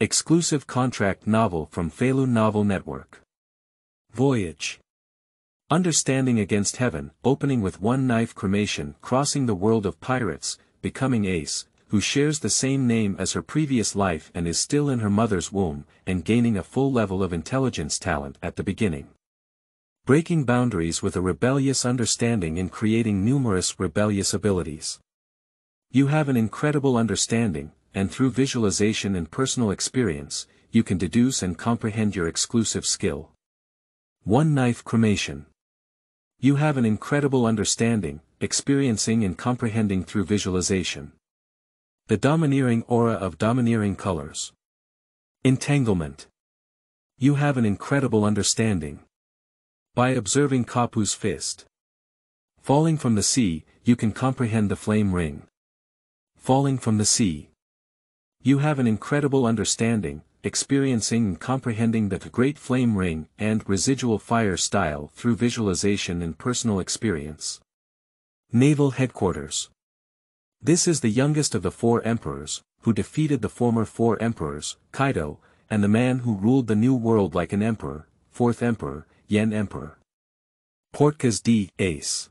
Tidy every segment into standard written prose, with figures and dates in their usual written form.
Exclusive contract novel from Feilu Novel Network. Voyage. Understanding Against Heaven, opening with One Knife Cremation crossing the world of pirates, becoming Ace, who shares the same name as her previous life and is still in her mother's womb, and gaining a full level of intelligence talent at the beginning. Breaking boundaries with a rebellious understanding in creating numerous rebellious abilities. You have an incredible understanding, and through visualization and personal experience, you can deduce and comprehend your exclusive skill. One Knife Cremation. You have an incredible understanding, experiencing and comprehending through visualization. The domineering aura of domineering colors. Entanglement. You have an incredible understanding. By observing Kapu's fist. Falling from the sea, you can comprehend the flame ring. Falling from the sea. You have an incredible understanding, experiencing and comprehending the great flame ring and residual fire style through visualization and personal experience. Naval Headquarters. This is the youngest of the 4 emperors, who defeated the former 4 emperors, Kaido, and the man who ruled the new world like an emperor, 4th emperor, Yen Emperor. Portkas D, Ace.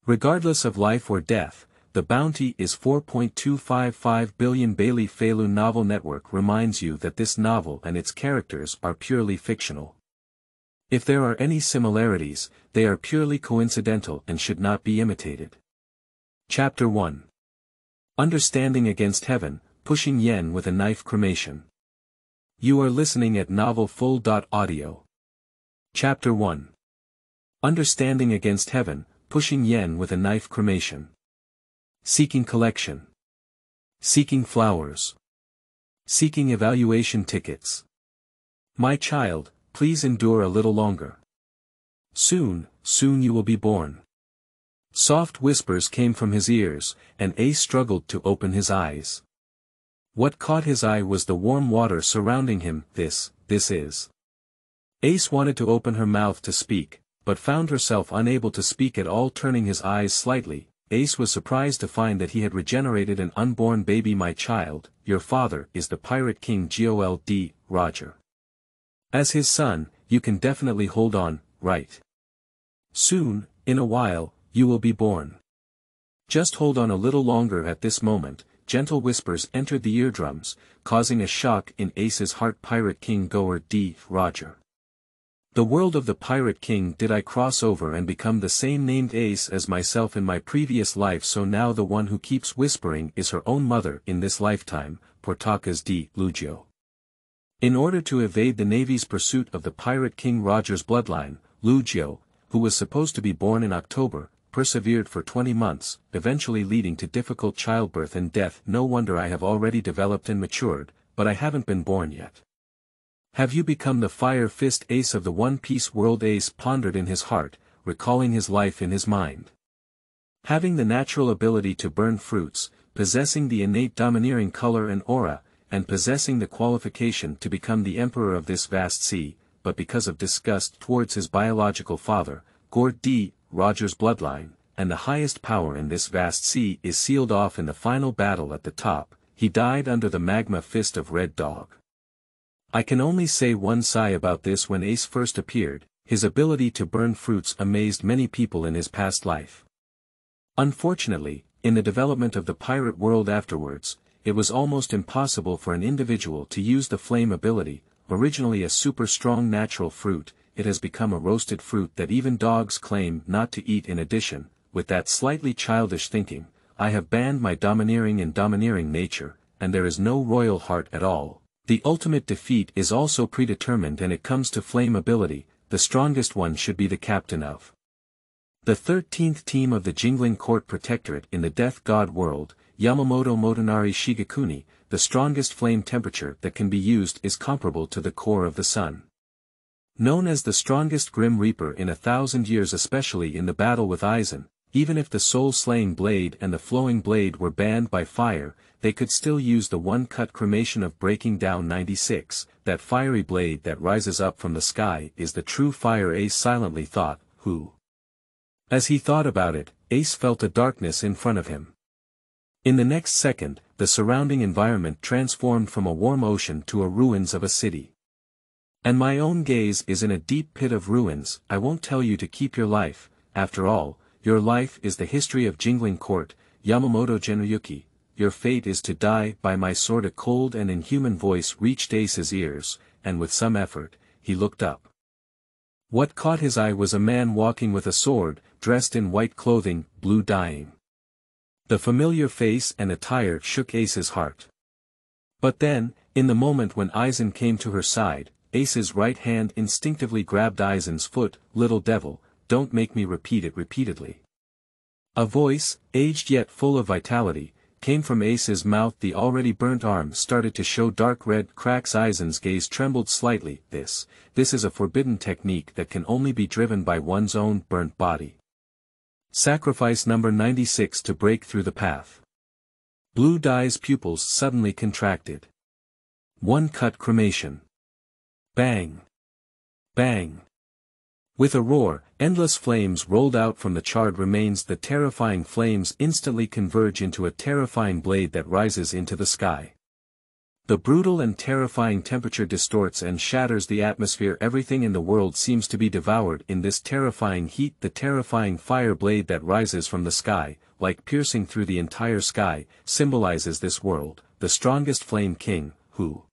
Regardless of life or death, the bounty is 4.255 billion. BaileyFeilu Novel Network reminds you that this novel and its characters are purely fictional. If there are any similarities, they are purely coincidental and should not be imitated. Chapter 1. Understanding Against Heaven, Pushing Yen with a Knife Cremation. You are listening at novelfull.audio. Chapter 1. Understanding Against Heaven, Pushing Yen with a Knife Cremation. Seeking collection. Seeking flowers. Seeking evaluation tickets. My child, please endure a little longer. Soon you will be born. Soft whispers came from his ears, and Ace struggled to open his eyes. What caught his eye was the warm water surrounding him. This is. Ace wanted to open her mouth to speak, but found herself unable to speak at all. Turning his eyes slightly, Ace was surprised to find that he had regenerated an unborn baby. My child, your father is the Pirate King Gold Roger. As his son, you can definitely hold on, right? Soon, in a while, you will be born. Just hold on a little longer. At this moment, gentle whispers entered the eardrums, causing a shock in Ace's heart. Pirate King Gold Roger. The world of the Pirate King. Did I cross over and become the same named Ace as myself in my previous life? So now the one who keeps whispering is her own mother in this lifetime, Portkas D. Lugio. In order to evade the Navy's pursuit of the Pirate King Roger's bloodline, Lugio, who was supposed to be born in October, persevered for 20 months, eventually leading to difficult childbirth and death. No wonder I have already developed and matured, but I haven't been born yet. Have you become the Fire Fist Ace of the One Piece world? Ace pondered in his heart, recalling his life in his mind. Having the natural ability to burn fruits, possessing the innate domineering color and aura, and possessing the qualification to become the emperor of this vast sea, but because of disgust towards his biological father, Gold D. Roger's bloodline, and the highest power in this vast sea is sealed off in the final battle at the top, he died under the magma fist of Red Dog. I can only say one sigh about this. When Ace first appeared, his ability to burn fruits amazed many people in his past life. Unfortunately, in the development of the pirate world afterwards, it was almost impossible for an individual to use the flame ability. Originally a super strong natural fruit, it has become a roasted fruit that even dogs claim not to eat. In addition, with that slightly childish thinking, I have banned my domineering and domineering nature, and there is no royal heart at all. The ultimate defeat is also predetermined, and it comes to flame ability. The strongest one should be the captain of the 13th team of the Jingling Court Protectorate in the Death God world, Yamamoto Motonari Shigekuni. The strongest flame temperature that can be used is comparable to the core of the sun. Known as the strongest Grim Reaper in 1,000 years, especially in the battle with Aizen, even if the soul-slaying blade and the flowing blade were banned by fire, they could still use the one-cut cremation of Breaking Down 96, that fiery blade that rises up from the sky is the true fire. Ace silently thought, who? As he thought about it, Ace felt a darkness in front of him. In the next second, the surrounding environment transformed from a warm ocean to a ruins of a city. And my own gaze is in a deep pit of ruins. I won't tell you to keep your life, after all, your life is the history of jingling court, Yamamoto Genryuki, your fate is to die by my sword. A cold and inhuman voice reached Ace's ears, and with some effort, he looked up. What caught his eye was a man walking with a sword, dressed in white clothing, blue dyeing. The familiar face and attire shook Ace's heart. But then, in the moment when Aizen came to her side, Ace's right hand instinctively grabbed Aizen's foot. Little devil, don't make me repeat it repeatedly. A voice, aged yet full of vitality, came from Ace's mouth. The already burnt arm started to show dark red cracks. Aizen's gaze trembled slightly. This is a forbidden technique that can only be driven by one's own burnt body. Sacrifice number 96 to break through the path. Blue Dye's pupils suddenly contracted. One cut cremation. Bang. Bang. With a roar, endless flames rolled out from the charred remains. The terrifying flames instantly converge into a terrifying blade that rises into the sky. The brutal and terrifying temperature distorts and shatters the atmosphere. Everything in the world seems to be devoured in this terrifying heat. The terrifying fire blade that rises from the sky, like piercing through the entire sky, symbolizes this world, the strongest flame king, who.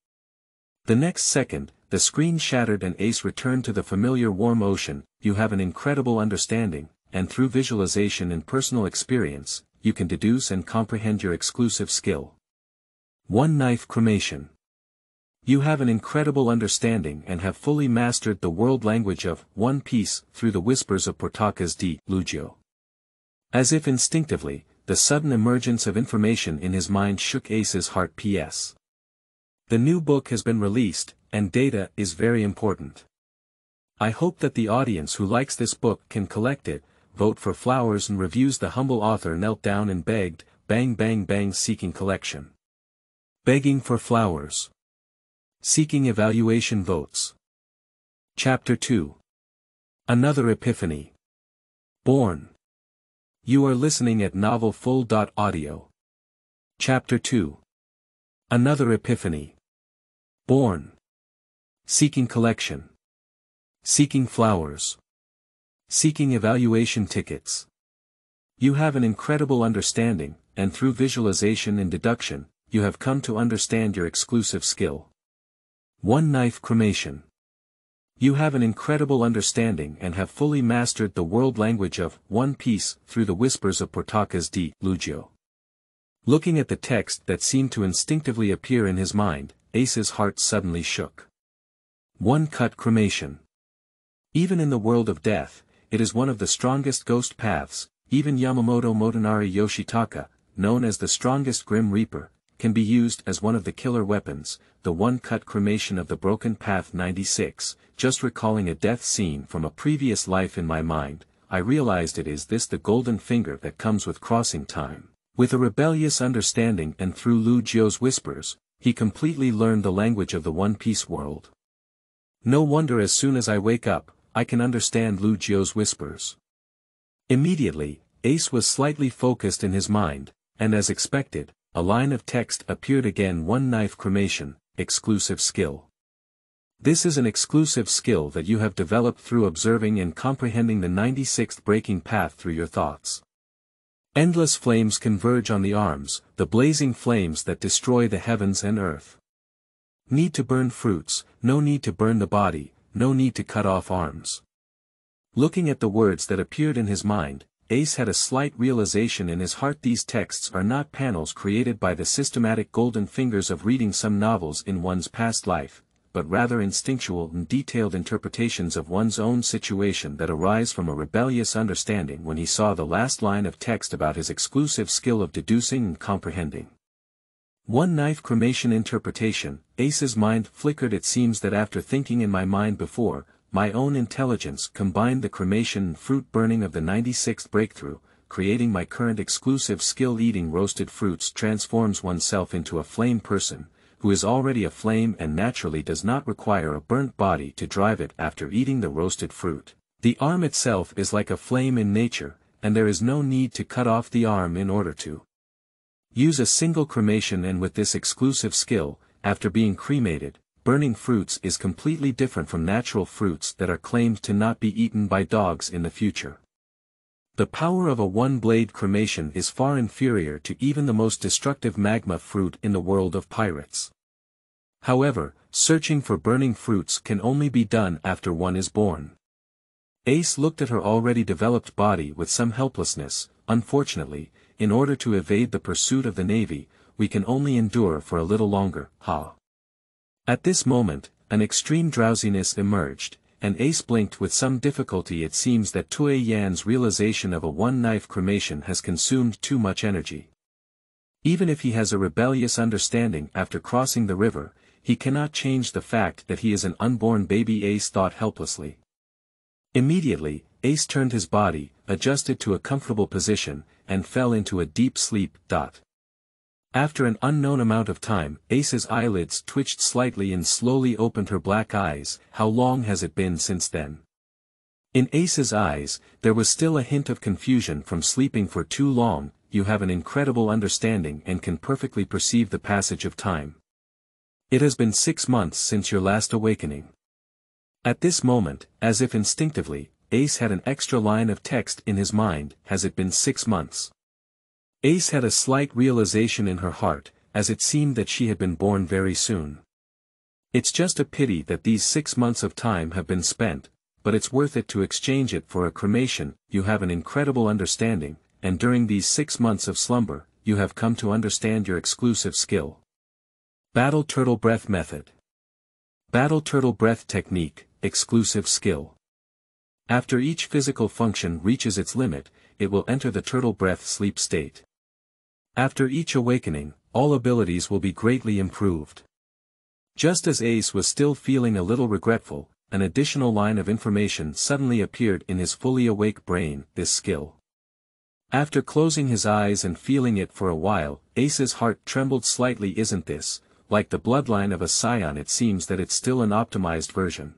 The next second, the screen shattered and Ace returned to the familiar warm ocean. You have an incredible understanding, and through visualization and personal experience, you can deduce and comprehend your exclusive skill. One Knife Cremation. You have an incredible understanding and have fully mastered the world language of One Piece through the whispers of Portkas D. Lugio. As if instinctively, the sudden emergence of information in his mind shook Ace's heart. P.S. The new book has been released, and data is very important. I hope that the audience who likes this book can collect it, vote for flowers and reviews. The humble author knelt down and begged, bang bang bang, seeking collection. Begging for flowers. Seeking evaluation votes. Chapter 2. Another Epiphany. Born. You are listening at novelfull.audio. Chapter 2. Another Epiphany. Born. Seeking collection. Seeking flowers. Seeking evaluation tickets. You have an incredible understanding, and through visualization and deduction, you have come to understand your exclusive skill. One Knife Cremation. You have an incredible understanding and have fully mastered the world language of One Piece through the whispers of Portkas D. Lugio. Looking at the text that seemed to instinctively appear in his mind, Ace's heart suddenly shook. One Cut Cremation. Even in the world of death, it is one of the strongest ghost paths. Even Yamamoto Motonari Yoshitaka, known as the strongest Grim Reaper, can be used as one of the killer weapons. The one-cut cremation of the broken path. 96, just recalling a death scene from a previous life in my mind, I realized it is this the golden finger that comes with crossing time. With a rebellious understanding and through Lugio's whispers, he completely learned the language of the One Piece world. No wonder as soon as I wake up, I can understand Lugio's whispers. Immediately, Ace was slightly focused in his mind, and as expected, a line of text appeared again. One Knife Cremation, exclusive skill. This is an exclusive skill that you have developed through observing and comprehending the 96th breaking path through your thoughts. Endless flames converge on the arms, the blazing flames that destroy the heavens and earth. Need to burn fruits, no need to burn the body, no need to cut off arms. Looking at the words that appeared in his mind, Ace had a slight realization in his heart. These texts are not panels created by the systematic golden fingers of reading some novels in one's past life, but rather instinctual and detailed interpretations of one's own situation that arise from a rebellious understanding. When he saw the last line of text about his exclusive skill of deducing and comprehending One Knife Cremation interpretation, Ace's mind flickered. It seems that after thinking in my mind before, my own intelligence combined the cremation and fruit burning of the 96th breakthrough, creating my current exclusive skill. Eating roasted fruits transforms oneself into a flame person, who is already a flame and naturally does not require a burnt body to drive it after eating the roasted fruit. The arm itself is like a flame in nature, and there is no need to cut off the arm in order to Use a single cremation, and with this exclusive skill, after being cremated, burning fruits is completely different from natural fruits that are claimed to not be eaten by dogs in the future. The power of a one-blade cremation is far inferior to even the most destructive magma fruit in the world of pirates. However, searching for burning fruits can only be done after one is born. Ace looked at her already developed body with some helplessness. Unfortunately, in order to evade the pursuit of the Navy, we can only endure for a little longer, ha. At this moment, an extreme drowsiness emerged, and Ace blinked with some difficulty. It seems that Tue Yan's realization of a one-knife cremation has consumed too much energy. Even if he has a rebellious understanding after crossing the river, he cannot change the fact that he is an unborn baby, Ace thought helplessly. Immediately, Ace turned his body, adjusted to a comfortable position, and fell into a deep sleep. After an unknown amount of time, Ace's eyelids twitched slightly and slowly opened her black eyes. How long has it been since then? In Ace's eyes, there was still a hint of confusion from sleeping for too long. You have an incredible understanding and can perfectly perceive the passage of time. It has been 6 months since your last awakening. At this moment, as if instinctively, Ace had an extra line of text in his mind. Has it been 6 months? Ace had a slight realization in her heart, as it seemed that she had been born very soon. It's just a pity that these 6 months of time have been spent, but it's worth it to exchange it for a cremation. You have an incredible understanding, and during these 6 months of slumber, you have come to understand your exclusive skill. Battle Turtle Breath Method. Battle Turtle Breath Technique, Exclusive Skill. After each physical function reaches its limit, it will enter the turtle breath sleep state. After each awakening, all abilities will be greatly improved. Just as Ace was still feeling a little regretful, an additional line of information suddenly appeared in his fully awake brain: this skill. After closing his eyes and feeling it for a while, Ace's heart trembled slightly. Isn't this like the bloodline of a scion? It seems that it's still an optimized version.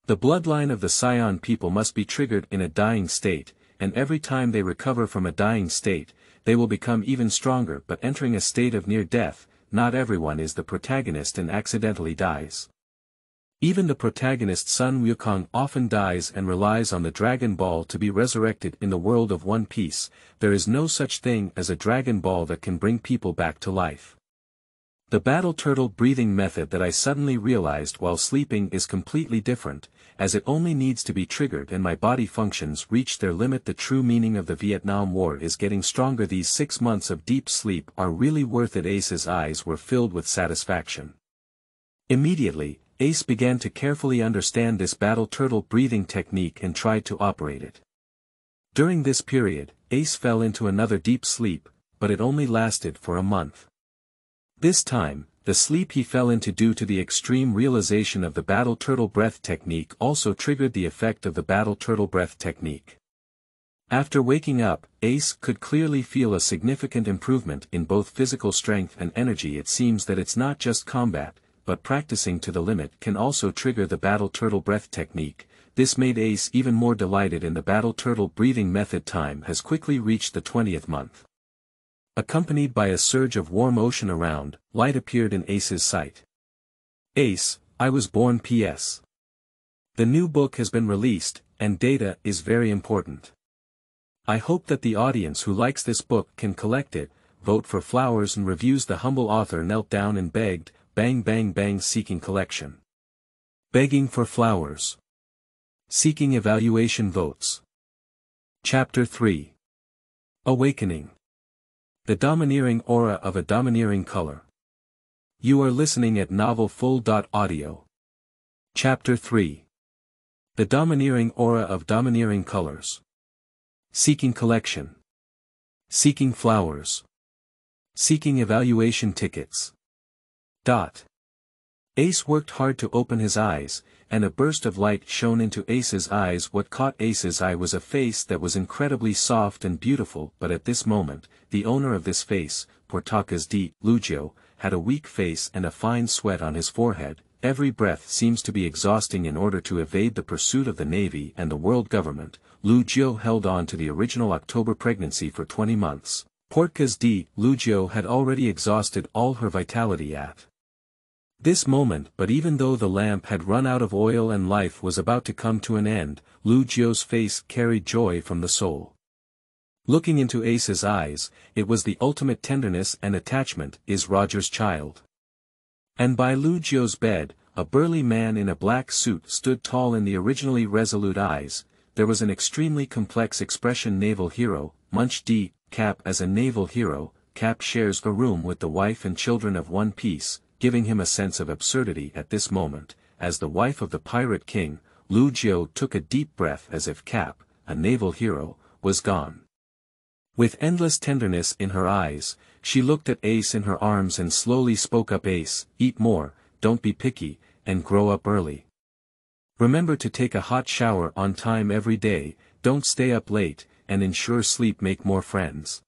The bloodline of the scion people must be triggered in a dying state, and every time they recover from a dying state, they will become even stronger. But entering a state of near death, not everyone is the protagonist and accidentally dies. Even the protagonist Sun Wukong often dies and relies on the Dragon Ball to be resurrected. In the world of One Piece, there is no such thing as a Dragon Ball that can bring people back to life. The battle turtle breathing method that I suddenly realized while sleeping is completely different, as it only needs to be triggered and my body functions reach their limit. The true meaning of the Vietnam War is getting stronger. These 6 months of deep sleep are really worth it. Ace's eyes were filled with satisfaction. Immediately, Ace began to carefully understand this battle turtle breathing technique and tried to operate it. During this period, Ace fell into another deep sleep, but it only lasted for a month. This time, the sleep he fell into due to the extreme realization of the battle turtle breath technique also triggered the effect of the battle turtle breath technique. After waking up, Ace could clearly feel a significant improvement in both physical strength and energy. It seems that it's not just combat, but practicing to the limit can also trigger the battle turtle breath technique. This made Ace even more delighted in the battle turtle breathing method. Time has quickly reached the 20th month. Accompanied by a surge of warm ocean around, light appeared in Ace's sight. Ace, I was born. P.S. The new book has been released, and data is very important. I hope that the audience who likes this book can collect it, vote for flowers and reviews. The humble author knelt down and begged, bang bang bang. Seeking collection. Begging for flowers. Seeking evaluation votes. Chapter 3. Awakening. The domineering aura of a domineering color. You are listening at novelfull.audio. Chapter 3. The domineering aura of domineering colors. Seeking collection. Seeking flowers. Seeking evaluation tickets. Ace worked hard to open his eyes, and a burst of light shone into Ace's eyes. What caught Ace's eye was a face that was incredibly soft and beautiful. But at this moment, the owner of this face, Portkas D, Lugio, had a weak face and a fine sweat on his forehead. Every breath seems to be exhausting. In order to evade the pursuit of the Navy and the world government, Lugio held on to the original October pregnancy for 20 months. Portkas D. Lugio had already exhausted all her vitality at this moment, but even though the lamp had run out of oil and life was about to come to an end, Lugio's face carried joy from the soul. Looking into Ace's eyes, it was the ultimate tenderness and attachment, is Roger's child. And by Lugio's bed, a burly man in a black suit stood tall in the originally resolute eyes. There was an extremely complex expression. Naval hero, Munch D. Capp. As a naval hero, Capp shares a room with the wife and children of One Piece, giving him a sense of absurdity at this moment. As the wife of the pirate king, Lugio took a deep breath as if Capp, a naval hero, was gone. With endless tenderness in her eyes, she looked at Ace in her arms and slowly spoke up. Ace, eat more, don't be picky, and grow up early. Remember to take a hot shower on time every day, don't stay up late, and ensure sleep. Make more friends.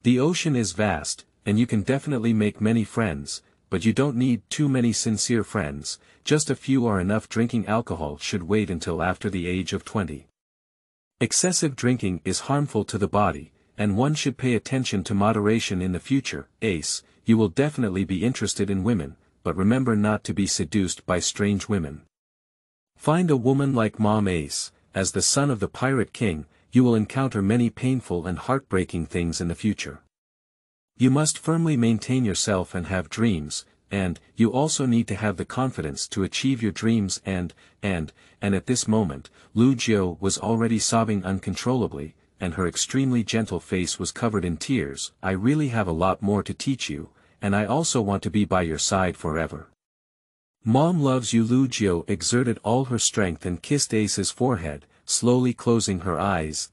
The ocean is vast, and you can definitely make many friends, but you don't need too many sincere friends, just a few are enough. Drinking alcohol should wait until after the age of 20. Excessive drinking is harmful to the body, and one should pay attention to moderation in the future. Ace, you will definitely be interested in women, but remember not to be seduced by strange women. Find a woman like Mom. Ace, as the son of the pirate king, you will encounter many painful and heartbreaking things in the future. You must firmly maintain yourself and have dreams, and you also need to have the confidence to achieve your dreams. And at this moment, Lugio was already sobbing uncontrollably, and her extremely gentle face was covered in tears. I really have a lot more to teach you, and I also want to be by your side forever. Mom loves you. Lugio exerted all her strength and kissed Ace's forehead, slowly closing her eyes.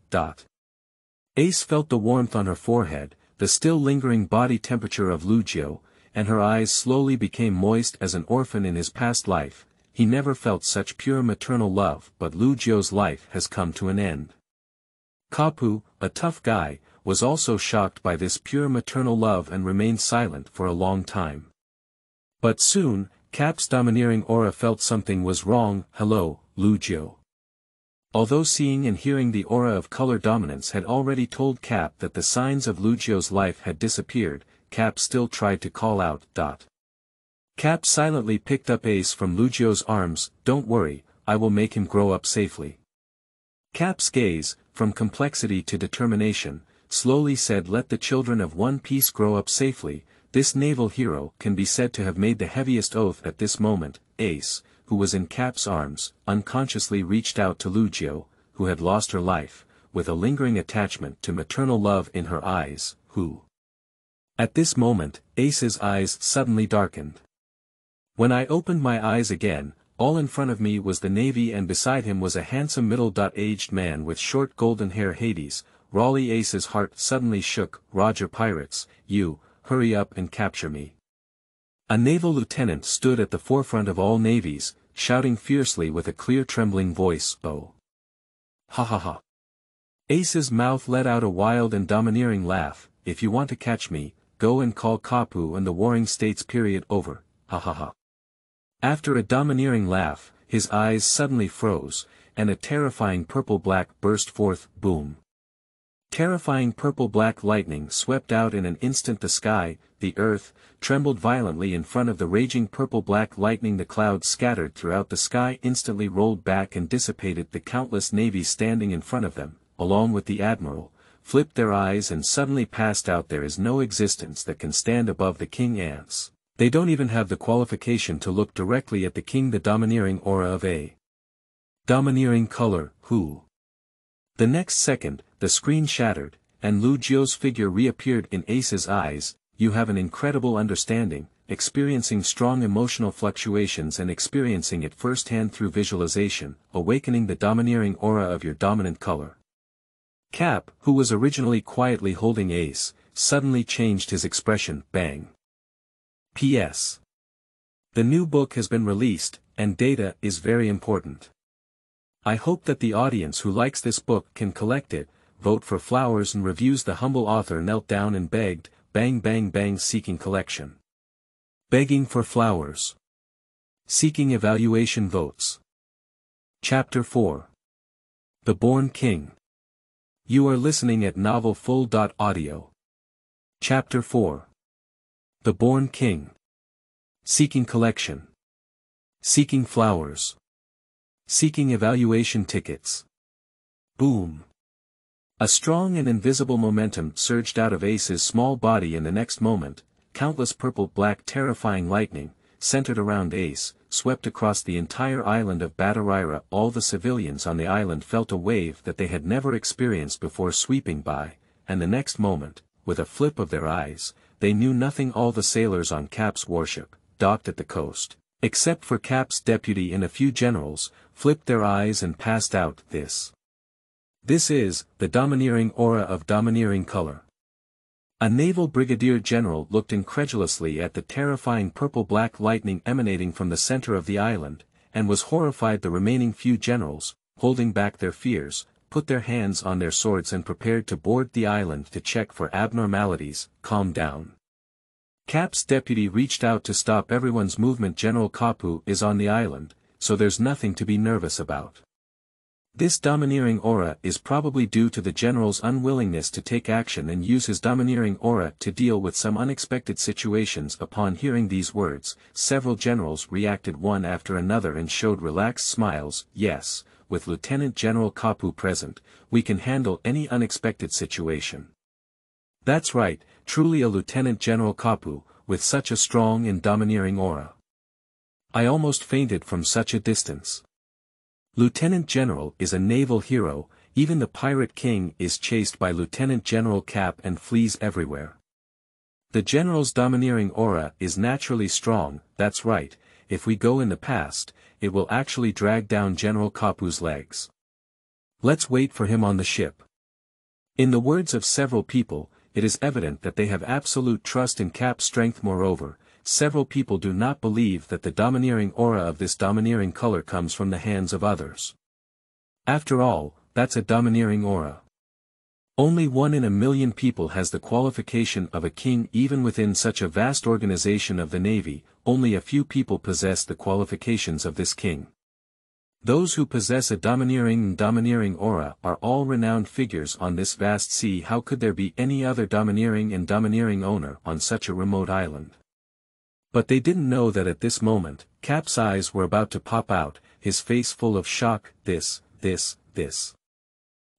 Ace felt the warmth on her forehead, the still lingering body temperature of Lugio, and her eyes slowly became moist. As an orphan in his past life, he never felt such pure maternal love, but Lugio's life has come to an end. Kapu, a tough guy, was also shocked by this pure maternal love and remained silent for a long time. But soon, Capp's domineering aura felt something was wrong. Hello, Lugio. Although seeing and hearing the aura of color dominance had already told Capp that the signs of Lugio's life had disappeared, Capp still tried to call out. Capp silently picked up Ace from Lugio's arms. Don't worry, I will make him grow up safely. Capp's gaze, from complexity to determination, slowly said, let the children of One Piece grow up safely. This naval hero can be said to have made the heaviest oath at this moment. Ace, who was in Capp's arms, unconsciously reached out to Lugio, who had lost her life, with a lingering attachment to maternal love in her eyes, who. At this moment, Ace's eyes suddenly darkened. When I opened my eyes again, all in front of me was the Navy, and beside him was a handsome middle-aged man with short golden hair. Hades, Raleigh. Ace's heart suddenly shook. Roger, pirates, you, hurry up and capture me. A naval lieutenant stood at the forefront of all navies, shouting fiercely with a clear trembling voice. Oh. Ha ha ha. Ace's mouth let out a wild and domineering laugh. If you want to catch me, go and call Kapu and the warring states. Over. Ha ha ha. After a domineering laugh, his eyes suddenly froze, and a terrifying purple-black burst forth. Boom. Terrifying purple-black lightning swept out in an instant. The sky, the earth, trembled violently in front of the raging purple-black lightning. The clouds scattered throughout the sky instantly rolled back and dissipated. The countless navies standing in front of them, along with the admiral, flipped their eyes and suddenly passed out. There is no existence that can stand above the king ants. They don't even have the qualification to look directly at the king. The domineering aura of a domineering color. Who? The next second, the screen shattered, and Lugio's figure reappeared in Ace's eyes. You have an incredible understanding, experiencing strong emotional fluctuations and experiencing it firsthand through visualization, awakening the domineering aura of your dominant color. Capp, who was originally quietly holding Ace, suddenly changed his expression. Bang. P.S. The new book has been released, and data is very important. I hope that the audience who likes this book can collect it, vote for flowers and reviews. The humble author knelt down and begged, bang bang bang, seeking collection. Begging for flowers. Seeking evaluation votes. Chapter 4. The Born King. You are listening at novelfull.audio. Chapter 4. The Born King. Seeking collection. Seeking flowers. Seeking evaluation tickets. Boom. A strong and invisible momentum surged out of Ace's small body in the next moment. Countless purple-black terrifying lightning, centered around Ace, swept across the entire island of Batarira. All the civilians on the island felt a wave that they had never experienced before sweeping by, and the next moment, with a flip of their eyes, they knew nothing. All the sailors on Capp's warship, docked at the coast, except for Capp's deputy and a few generals, flipped their eyes and passed out. This is the domineering aura of domineering color. A naval brigadier general looked incredulously at the terrifying purple-black lightning emanating from the center of the island, and was horrified. The remaining few generals, holding back their fears, put their hands on their swords and prepared to board the island to check for abnormalities. Calm down. Capp's deputy reached out to stop everyone's movement. General Kapu is on the island, so there's nothing to be nervous about. This domineering aura is probably due to the general's unwillingness to take action and use his domineering aura to deal with some unexpected situations. Upon hearing these words, several generals reacted one after another and showed relaxed smiles. Yes, with Lieutenant General Kapu present, we can handle any unexpected situation. That's right, truly a Lieutenant General Kapu, with such a strong and domineering aura. I almost fainted from such a distance. Lieutenant General is a naval hero. Even the Pirate King is chased by Lieutenant General Capp and flees everywhere. The General's domineering aura is naturally strong. That's right, if we go in the past, it will actually drag down General Kapu's legs. Let's wait for him on the ship. In the words of several people, it is evident that they have absolute trust in Capp's strength. Moreover, several people do not believe that the domineering aura of this domineering color comes from the hands of others. After all, that's a domineering aura. Only 1 in a million people has the qualification of a king. Even within such a vast organization of the Navy, only a few people possess the qualifications of this king. Those who possess a domineering aura are all renowned figures on this vast sea. How could there be any other domineering owner on such a remote island? But they didn't know that at this moment, Capp's eyes were about to pop out, his face full of shock. This.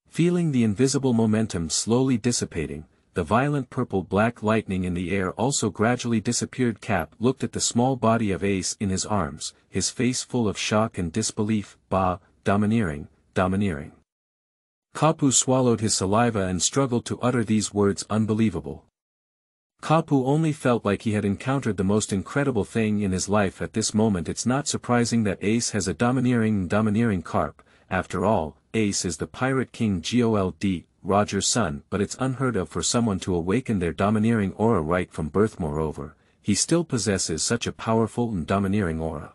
Feeling the invisible momentum slowly dissipating, the violent purple-black lightning in the air also gradually disappeared. Capp looked at the small body of Ace in his arms, his face full of shock and disbelief. Domineering. Kapu swallowed his saliva and struggled to utter these words. Unbelievable. Kapu only felt like he had encountered the most incredible thing in his life at this moment. It's not surprising that Ace has a domineering carp. After all, Ace is the Pirate King Gold Roger's son, but it's unheard of for someone to awaken their domineering aura right from birth. Moreover, he still possesses such a powerful and domineering aura.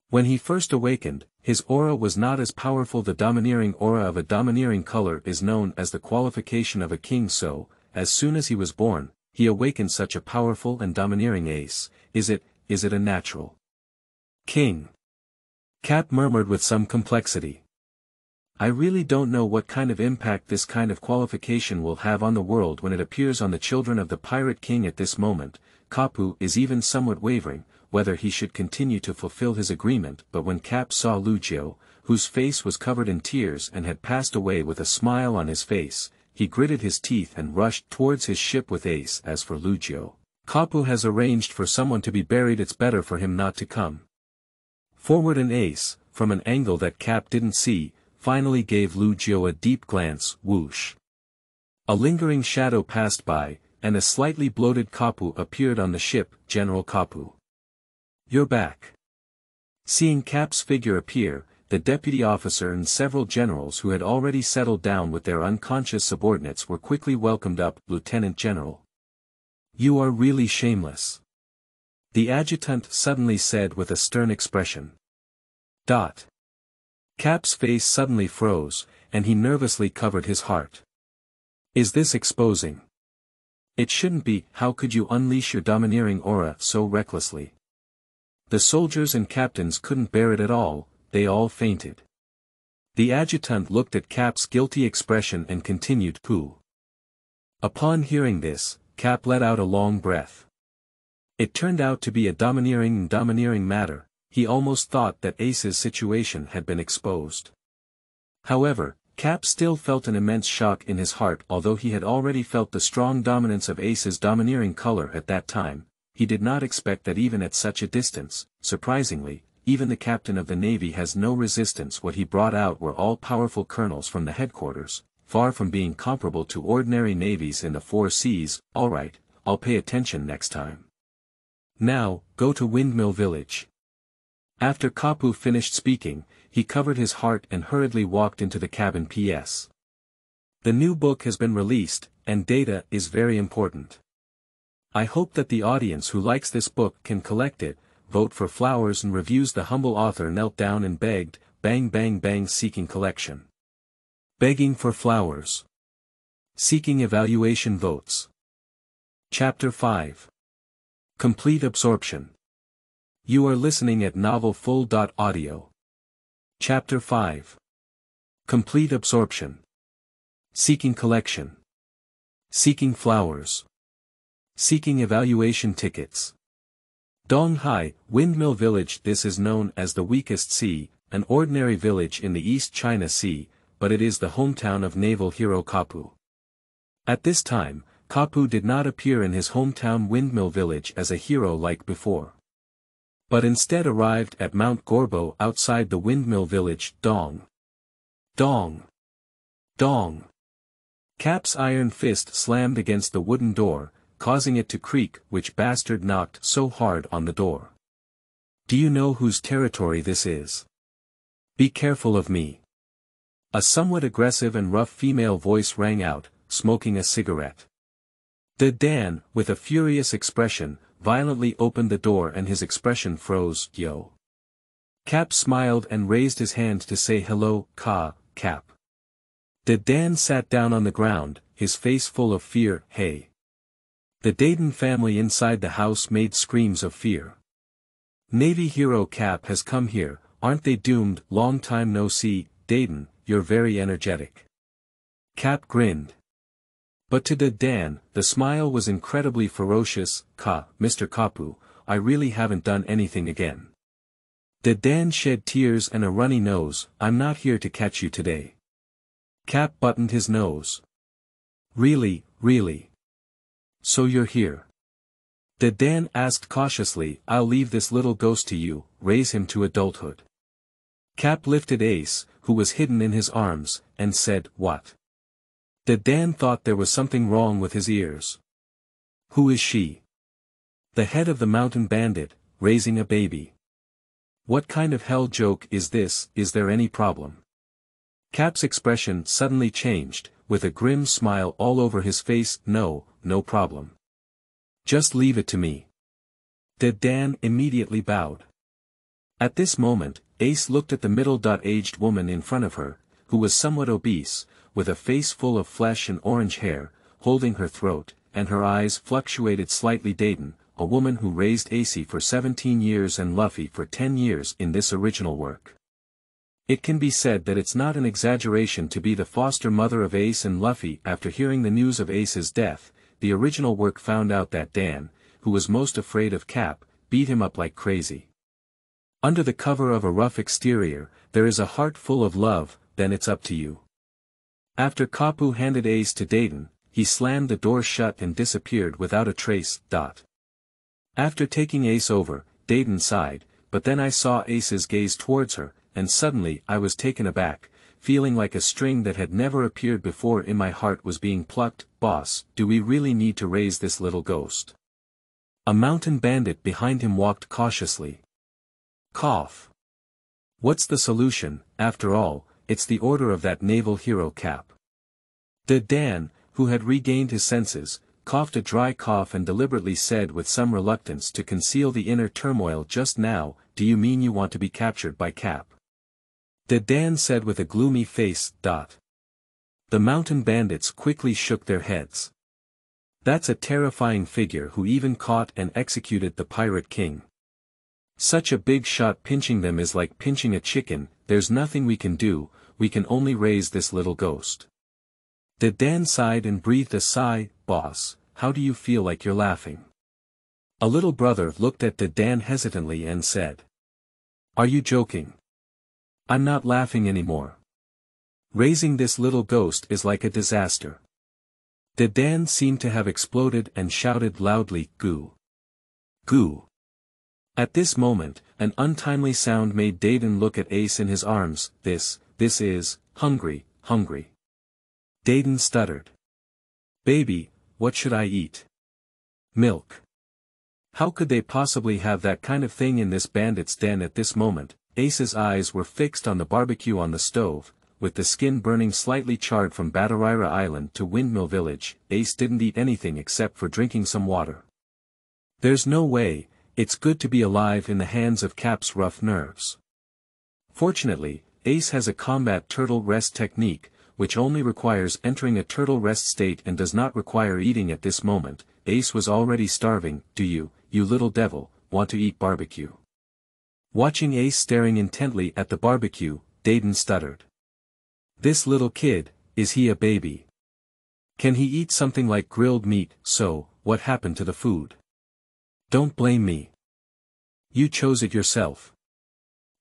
When he first awakened, his aura was not as powerful. The domineering aura of a domineering color is known as the qualification of a king. So, as soon as he was born, he awakened such a powerful and domineering Ace. Is it a natural king? Capp murmured with some complexity. I really don't know what kind of impact this kind of qualification will have on the world when it appears on the children of the Pirate King. At this moment, Kapu is even somewhat wavering, whether he should continue to fulfill his agreement. But when Capp saw Lugio, whose face was covered in tears and had passed away with a smile on his face, he gritted his teeth and rushed towards his ship with Ace. As for Lugio, Kapu has arranged for someone to be buried. It's better for him not to come forward. And Ace, from an angle that Capp didn't see, finally gave Lugio a deep glance. Whoosh. A lingering shadow passed by, and a slightly bloated Kapu appeared on the ship. General Kapu, you're back. Seeing Capp's figure appear, the deputy officer and several generals who had already settled down with their unconscious subordinates were quickly welcomed up. Lieutenant General, you are really shameless, the adjutant suddenly said with a stern expression. Capp's face suddenly froze, and he nervously covered his heart. Is this exposing? It shouldn't be. How could you unleash your domineering aura so recklessly? The soldiers and captains couldn't bear it at all. They all fainted. The adjutant looked at Capp's guilty expression and continued. Upon hearing this, Capp let out a long breath. It turned out to be a domineering matter. He almost thought that Ace's situation had been exposed. However, Capp still felt an immense shock in his heart. Although he had already felt the strong dominance of Ace's domineering color at that time, he did not expect that even at such a distance. Surprisingly, even the captain of the Navy has no resistance. What he brought out were all-powerful colonels from the headquarters, far from being comparable to ordinary navies in the 4 seas. Alright, I'll pay attention next time. Now, go to Windmill Village. After Kapu finished speaking, he covered his heart and hurriedly walked into the cabin. P.S. The new book has been released, and data is very important. I hope that the audience who likes this book can collect it, vote for flowers and reviews. The humble author knelt down and begged, bang bang bang, seeking collection. Begging for flowers. Seeking evaluation votes. Chapter 5. Complete Absorption. You are listening at novelfull.audio. Chapter 5. Complete Absorption. Seeking collection. Seeking flowers. Seeking evaluation tickets. Donghai, Windmill Village. This is known as the Weakest Sea, an ordinary village in the East China Sea, but it is the hometown of naval hero Kapu. At this time, Kapu did not appear in his hometown Windmill Village as a hero like before, but instead arrived at Mount Gorbo outside the Windmill Village. Dong. Dong. Dong. Capp's iron fist slammed against the wooden door, causing it to creak. Which bastard knocked so hard on the door? Do you know whose territory this is? Be careful of me. A somewhat aggressive and rough female voice rang out, smoking a cigarette. The Dan, with a furious expression, violently opened the door and his expression froze. Yo. Capp smiled and raised his hand to say hello, Capp. The Dan sat down on the ground, his face full of fear. Hey. The Dayton family inside the house made screams of fear. Navy hero Capp has come here, aren't they doomed? Long time no see, Dayton, you're very energetic. Capp grinned. But to the Dan, the smile was incredibly ferocious. Mr. Kapu, I really haven't done anything again. The Dan shed tears and a runny nose. I'm not here to catch you today. Capp buttoned his nose. Really? So you're here? The Dan asked cautiously. I'll leave this little ghost to you, raise him to adulthood. Capp lifted Ace, who was hidden in his arms, and said, What? The Dan thought there was something wrong with his ears. Who is she? The head of the mountain bandit, raising a baby. What kind of hell joke is this? Is there any problem? Capp's expression suddenly changed, with a grim smile all over his face. No problem. Just leave it to me. The Dan immediately bowed. At this moment, Ace looked at the middle-aged woman in front of her, who was somewhat obese, with a face full of flesh and orange hair, holding her throat, and her eyes fluctuated slightly. Dayton, a woman who raised Ace for 17 years and Luffy for 10 years in this original work. It can be said that it's not an exaggeration to be the foster mother of Ace and Luffy. After hearing the news of Ace's death, the original work found out that Dan, who was most afraid of Capp, beat him up like crazy. Under the cover of a rough exterior, there is a heart full of love. Then it's up to you. After Kapu handed Ace to Dayton, he slammed the door shut and disappeared without a trace. After taking Ace over, Dayton sighed, but then I saw Ace's gaze towards her, and suddenly I was taken aback, feeling like a string that had never appeared before in my heart was being plucked. Boss, do we really need to raise this little ghost? A mountain bandit behind him walked cautiously. Cough. What's the solution? After all, it's the order of that naval hero Capp. The Dan, who had regained his senses, coughed a dry cough and deliberately said with some reluctance to conceal the inner turmoil just now, do you mean you want to be captured by Capp? The Dan said with a gloomy face. The mountain bandits quickly shook their heads. That's a terrifying figure who even caught and executed the Pirate King. Such a big shot, pinching them is like pinching a chicken. There's nothing we can do, we can only raise this little ghost. The Dan sighed and breathed a sigh. Boss, how do you feel like you're laughing? A little brother looked at Dan hesitantly and said. Are you joking? I'm not laughing anymore. Raising this little ghost is like a disaster. Dan seemed to have exploded and shouted loudly, Goo! Goo! At this moment, an untimely sound made Dayton look at Ace in his arms. This is, hungry. Dayton stuttered. Baby, what should I eat? Milk. How could they possibly have that kind of thing in this bandit's den at this moment? Ace's eyes were fixed on the barbecue on the stove, with the skin burning slightly charred from Batarira Island to Windmill Village. Ace didn't eat anything except for drinking some water. There's no way, it's good to be alive in the hands of Capp's rough nerves. Fortunately, Ace has a combat turtle rest technique, which only requires entering a turtle rest state and does not require eating at this moment. Ace was already starving. Do you little devil, want to eat barbecue? Watching Ace staring intently at the barbecue, Dayton stuttered. This little kid, is he a baby? Can he eat something like grilled meat? So, what happened to the food? Don't blame me. You chose it yourself.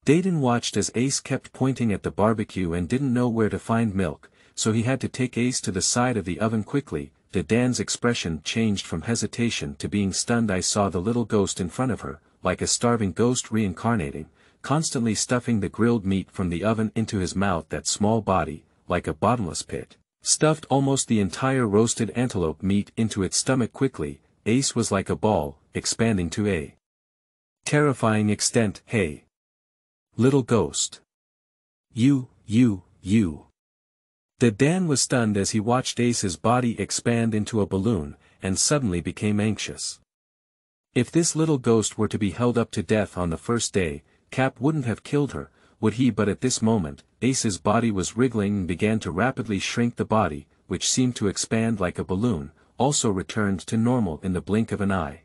Dayton watched as Ace kept pointing at the barbecue and didn't know where to find milk, so he had to take Ace to the side of the oven quickly. Dan's expression changed from hesitation to being stunned. I saw the little ghost in front of her, like a starving ghost reincarnating, constantly stuffing the grilled meat from the oven into his mouth. That small body, like a bottomless pit, stuffed almost the entire roasted antelope meat into its stomach quickly. Ace was like a ball, expanding to a terrifying extent. Hey! Little ghost. You. Dan was stunned as he watched Ace's body expand into a balloon, and suddenly became anxious. If this little ghost were to be held up to death on the first day, Capp wouldn't have killed her, would he? But at this moment, Ace's body was wriggling and began to rapidly shrink. The body, which seemed to expand like a balloon, also returned to normal in the blink of an eye.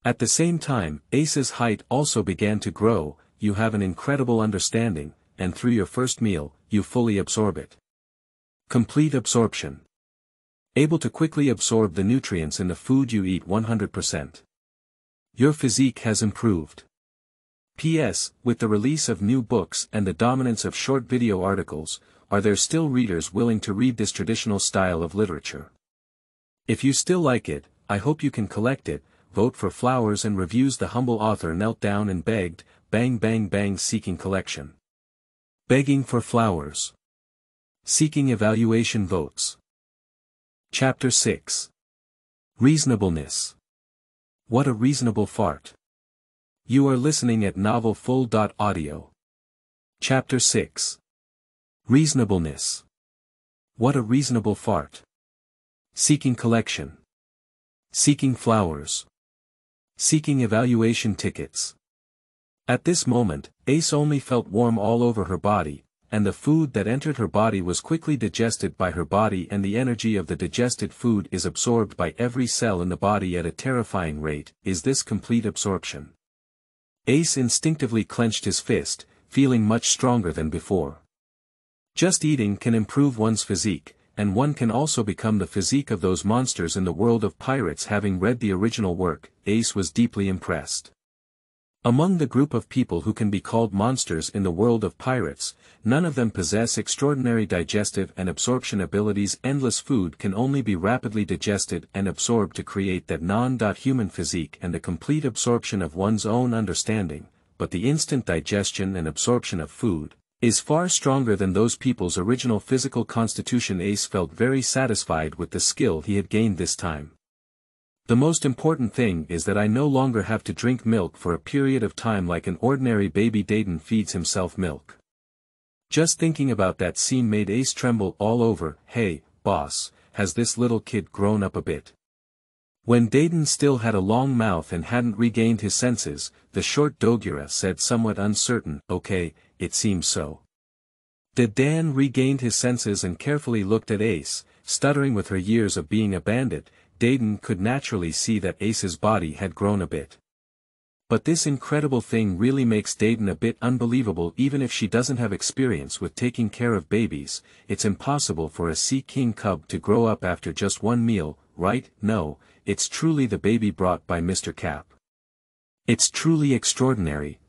At the same time, Ace's height also began to grow. You have an incredible understanding, and through your first meal, you fully absorb it. Complete absorption. Able to quickly absorb the nutrients in the food you eat 100%. Your physique has improved. P.S. With the release of new books and the dominance of short video articles, are there still readers willing to read this traditional style of literature? If you still like it, I hope you can collect it. Vote for flowers and reviews. The humble author knelt down and begged, bang bang bang. Seeking collection. Begging for flowers. Seeking evaluation votes. Chapter 6. Reasonableness. What a reasonable fart. You are listening at novelfull.audio. Chapter 6. Reasonableness. What a reasonable fart. Seeking collection. Seeking flowers. Seeking evaluation tickets. At this moment, Ace only felt warm all over her body, and the food that entered her body was quickly digested by her body, and the energy of the digested food is absorbed by every cell in the body at a terrifying rate. Is this complete absorption? Ace instinctively clenched his fist, feeling much stronger than before. Just eating can improve one's physique, and one can also become the physique of those monsters in the world of pirates. Having read the original work, Ace was deeply impressed. Among the group of people who can be called monsters in the world of pirates, none of them possess extraordinary digestive and absorption abilities. Endless food can only be rapidly digested and absorbed to create that non-human physique and a complete absorption of one's own understanding, but the instant digestion and absorption of food is far stronger than those people's original physical constitution. Ace felt very satisfied with the skill he had gained this time. The most important thing is that I no longer have to drink milk for a period of time like an ordinary baby. Dayton feeds himself milk. Just thinking about that scene made Ace tremble all over. Hey, boss, has this little kid grown up a bit? When Dayton still had a long mouth and hadn't regained his senses, the short Dogira said, somewhat uncertain, okay, it seems so. Dan regained his senses and carefully looked at Ace, stuttering. With her years of being a bandit, Dayton could naturally see that Ace's body had grown a bit. But this incredible thing really makes Dayton a bit unbelievable. Even if she doesn't have experience with taking care of babies, it's impossible for a sea king cub to grow up after just one meal. right? No, it's truly the baby brought by Mr. Capp. It's truly extraordinary,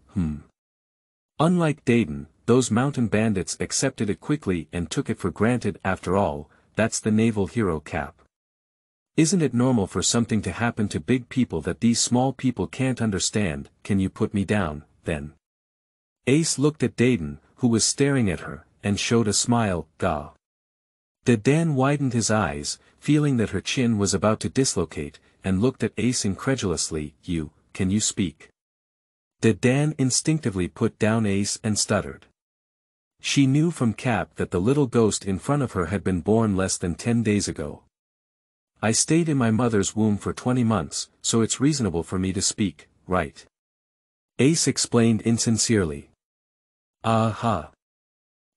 Unlike Dayton, those mountain bandits accepted it quickly and took it for granted. After all, that's the naval hero Capp. Isn't it normal for something to happen to big people that these small people can't understand? Can you put me down, then? Ace looked at Dayton, who was staring at her, and showed a smile. Gah. Dan widened his eyes, feeling that her chin was about to dislocate, and looked at Ace incredulously. Can you speak? Dan instinctively put down Ace and stuttered. She knew from Capp that the little ghost in front of her had been born less than 10 days ago. I stayed in my mother's womb for 20 months, so it's reasonable for me to speak, right? Ace explained insincerely. Aha.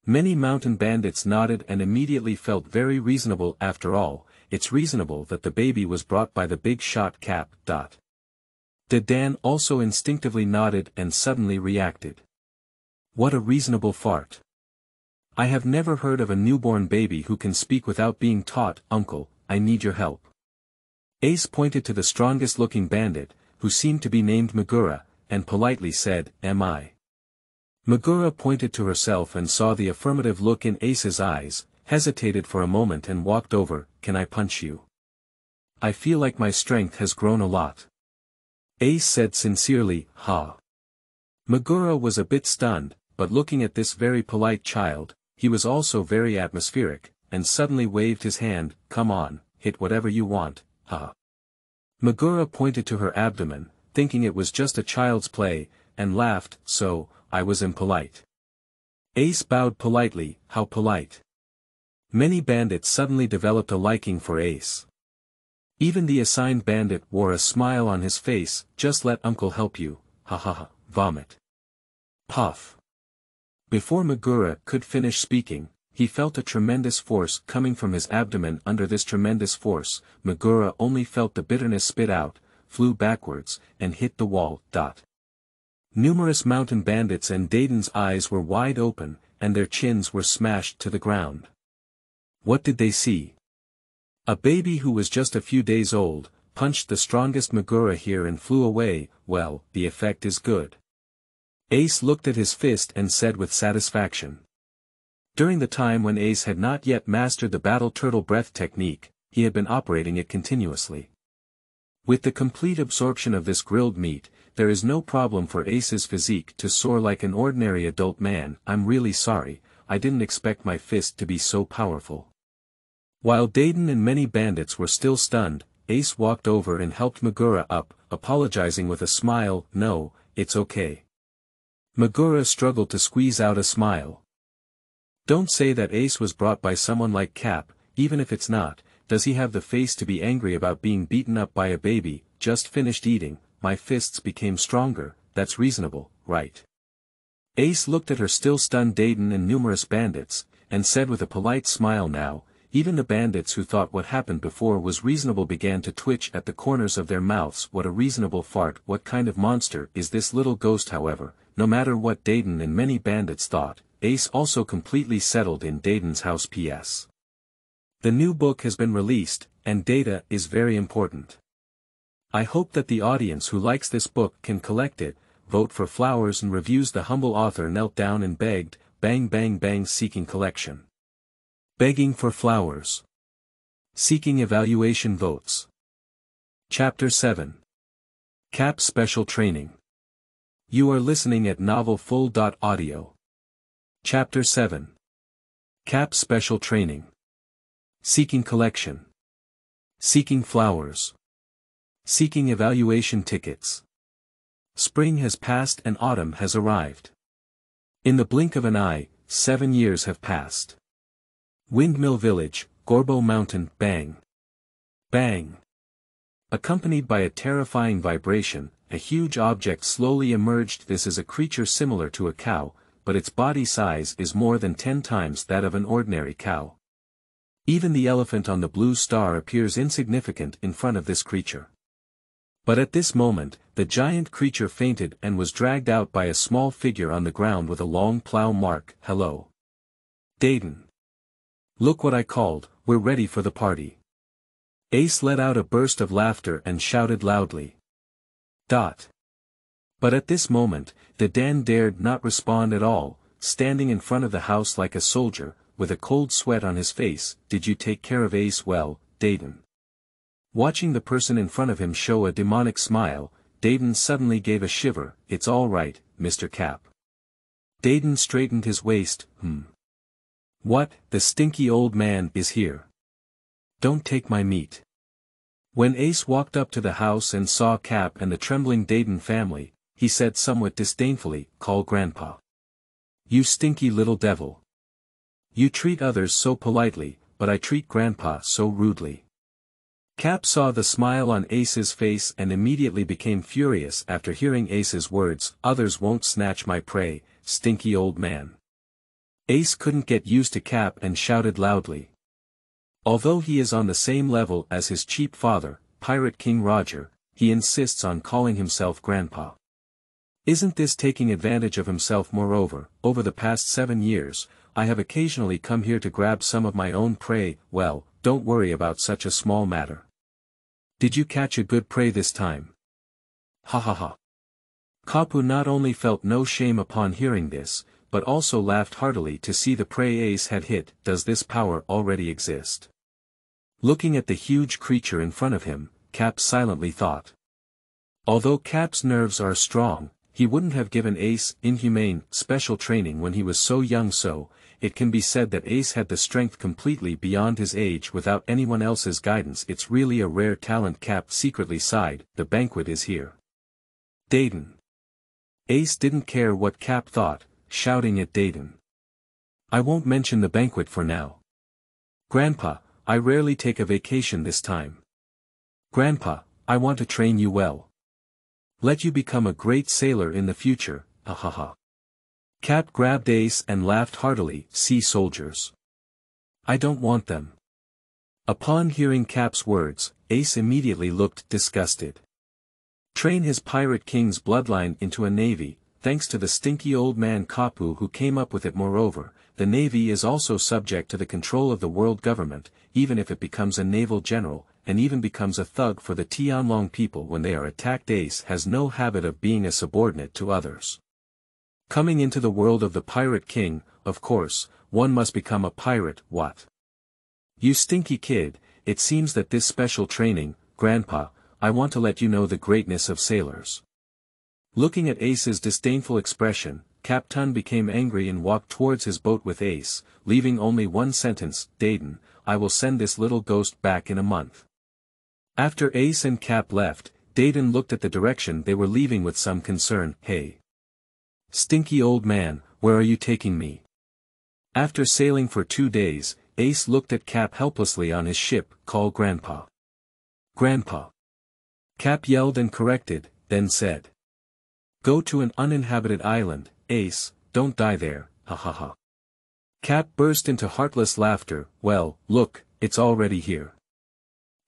Many mountain bandits nodded and immediately felt very reasonable. After all, it's reasonable that the baby was brought by the big shot Capp. Dan also instinctively nodded and suddenly reacted. What a reasonable fart. I have never heard of a newborn baby who can speak without being taught. Uncle, I need your help. Ace pointed to the strongest-looking bandit, who seemed to be named Megura, and politely said, Am I? Megura pointed to herself and saw the affirmative look in Ace's eyes, hesitated for a moment and walked over. Can I punch you? I feel like my strength has grown a lot. Ace said sincerely, Ha. Megura was a bit stunned, but looking at this very polite child, he was also very atmospheric, and suddenly waved his hand. Come on, hit whatever you want, ha. Megura pointed to her abdomen, thinking it was just a child's play, and laughed. So, I was impolite. Ace bowed politely. How polite. Many bandits suddenly developed a liking for Ace. Even the assigned bandit wore a smile on his face. Just let Uncle help you, ha ha ha, vomit. Puff. Before Megura could finish speaking, he felt a tremendous force coming from his abdomen. Under this tremendous force, Megura only felt the bitterness spit out, flew backwards, and hit the wall. Numerous mountain bandits and Dayton's eyes were wide open, and their chins were smashed to the ground. What did they see? A baby who was just a few days old, punched the strongest Megura here and flew away. Well, the effect is good. Ace looked at his fist and said with satisfaction. During the time when Ace had not yet mastered the battle turtle breath technique, he had been operating it continuously. With the complete absorption of this grilled meat, there is no problem for Ace's physique to soar like an ordinary adult man. I'm really sorry, I didn't expect my fist to be so powerful. While Dayton and many bandits were still stunned, Ace walked over and helped Megura up, apologizing with a smile. No, it's okay. Megura struggled to squeeze out a smile. Don't say that Ace was brought by someone like Capp. Even if it's not, does he have the face to be angry about being beaten up by a baby? Just finished eating, my fists became stronger. That's reasonable, right? Ace looked at her still stunned Dayton and numerous bandits, and said with a polite smile. Now, even the bandits who thought what happened before was reasonable began to twitch at the corners of their mouths. What a reasonable fart. What kind of monster is this little ghost? However, no matter what Dayton and many bandits thought, Ace also completely settled in Dayton's house. P.S. The new book has been released, and data is very important. I hope that the audience who likes this book can collect it, vote for flowers and reviews. The humble author knelt down and begged, bang bang bang. Seeking collection. Begging for flowers. Seeking evaluation votes. Chapter 7. Capp Special Training. You are listening at novelfull.audio. Chapter 7. Capp Special Training. Seeking collection. Seeking flowers. Seeking evaluation tickets. Spring has passed and autumn has arrived. In the blink of an eye, 7 years have passed. Windmill Village, Gorbo Mountain. Bang. Bang. Accompanied by a terrifying vibration, a huge object slowly emerged. This is a creature similar to a cow, but its body size is more than 10 times that of an ordinary cow. Even the elephant on the blue star appears insignificant in front of this creature. But at this moment, the giant creature fainted and was dragged out by a small figure on the ground with a long plow mark. Hello. Dayton. Look what I called. We're ready for the party. Ace let out a burst of laughter and shouted loudly. But at this moment, Dan dared not respond at all, standing in front of the house like a soldier, with a cold sweat on his face. Did you take care of Ace well, Dayton? Watching the person in front of him show a demonic smile, Dayton suddenly gave a shiver. It's all right, Mr. Capp. Dayton straightened his waist. What, the stinky old man is here. Don't take my meat. When Ace walked up to the house and saw Capp and the trembling Dayton family, he said somewhat disdainfully, call Grandpa. You stinky little devil. You treat others so politely, but I treat Grandpa so rudely. Capp saw the smile on Ace's face and immediately became furious after hearing Ace's words. Others won't snatch my prey, stinky old man. Ace couldn't get used to Capp and shouted loudly. Although he is on the same level as his cheap father, Pirate King Roger, he insists on calling himself Grandpa. Isn't this taking advantage of himself? Moreover, over the past 7 years, I have occasionally come here to grab some of my own prey. Well, don't worry about such a small matter. Did you catch a good prey this time? Ha ha ha. Kapu not only felt no shame upon hearing this, but also laughed heartily to see the prey Ace had hit. Does this power already exist? Looking at the huge creature in front of him, Capp silently thought. Although Capp's nerves are strong, he wouldn't have given Ace inhumane, special training when he was so young, so it can be said that Ace had the strength completely beyond his age without anyone else's guidance. It's really a rare talent. Capp secretly sighed. The banquet is here. Dayton. Ace didn't care what Capp thought, shouting at Dayton. I won't mention the banquet for now. Grandpa, I rarely take a vacation this time. Grandpa, I want to train you well. Let you become a great sailor in the future. Ha ha ha. Capp grabbed Ace and laughed heartily. Sea soldiers. I don't want them. Upon hearing Capp's words, Ace immediately looked disgusted. Train his pirate king's bloodline into a navy, thanks to the stinky old man Kapu who came up with it. Moreover, the navy is also subject to the control of the world government, even if it becomes a naval general, and even becomes a thug for the Tianlong people when they are attacked. Ace has no habit of being a subordinate to others. Coming into the world of the pirate king, of course, one must become a pirate. What? You stinky kid, it seems that this special training, Grandpa, I want to let you know the greatness of sailors. Looking at Ace's disdainful expression, Captain became angry and walked towards his boat with Ace, leaving only one sentence. Dayton, I will send this little ghost back in a month. After Ace and Capp left, Dayton looked at the direction they were leaving with some concern. Hey. Stinky old man, where are you taking me? After sailing for 2 days, Ace looked at Capp helplessly on his ship. Call Grandpa. Grandpa. Capp yelled and corrected, then said. Go to an uninhabited island, Ace, don't die there, ha ha ha. Capp burst into heartless laughter. Well, look, it's already here.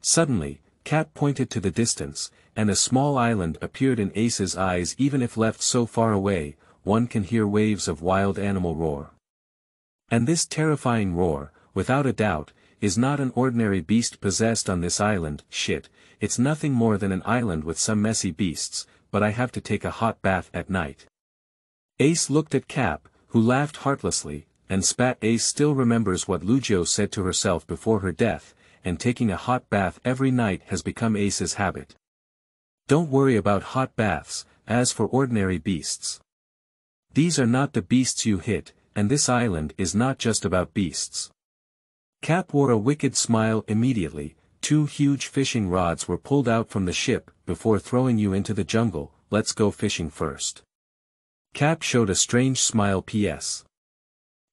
Suddenly, Capp pointed to the distance, and a small island appeared in Ace's eyes. Even if left so far away, one can hear waves of wild animal roar. And this terrifying roar, without a doubt, is not an ordinary beast possessed on this island. Shit, it's nothing more than an island with some messy beasts, but I have to take a hot bath at night. Ace looked at Capp, who laughed heartlessly, and spat. Ace still remembers what Lugio said to herself before her death, and taking a hot bath every night has become Ace's habit. Don't worry about hot baths. As for ordinary beasts, these are not the beasts you hit, and this island is not just about beasts. Capp wore a wicked smile. Immediately, 2 huge fishing rods were pulled out from the ship. Before throwing you into the jungle, let's go fishing first. Capp showed a strange smile. P.S.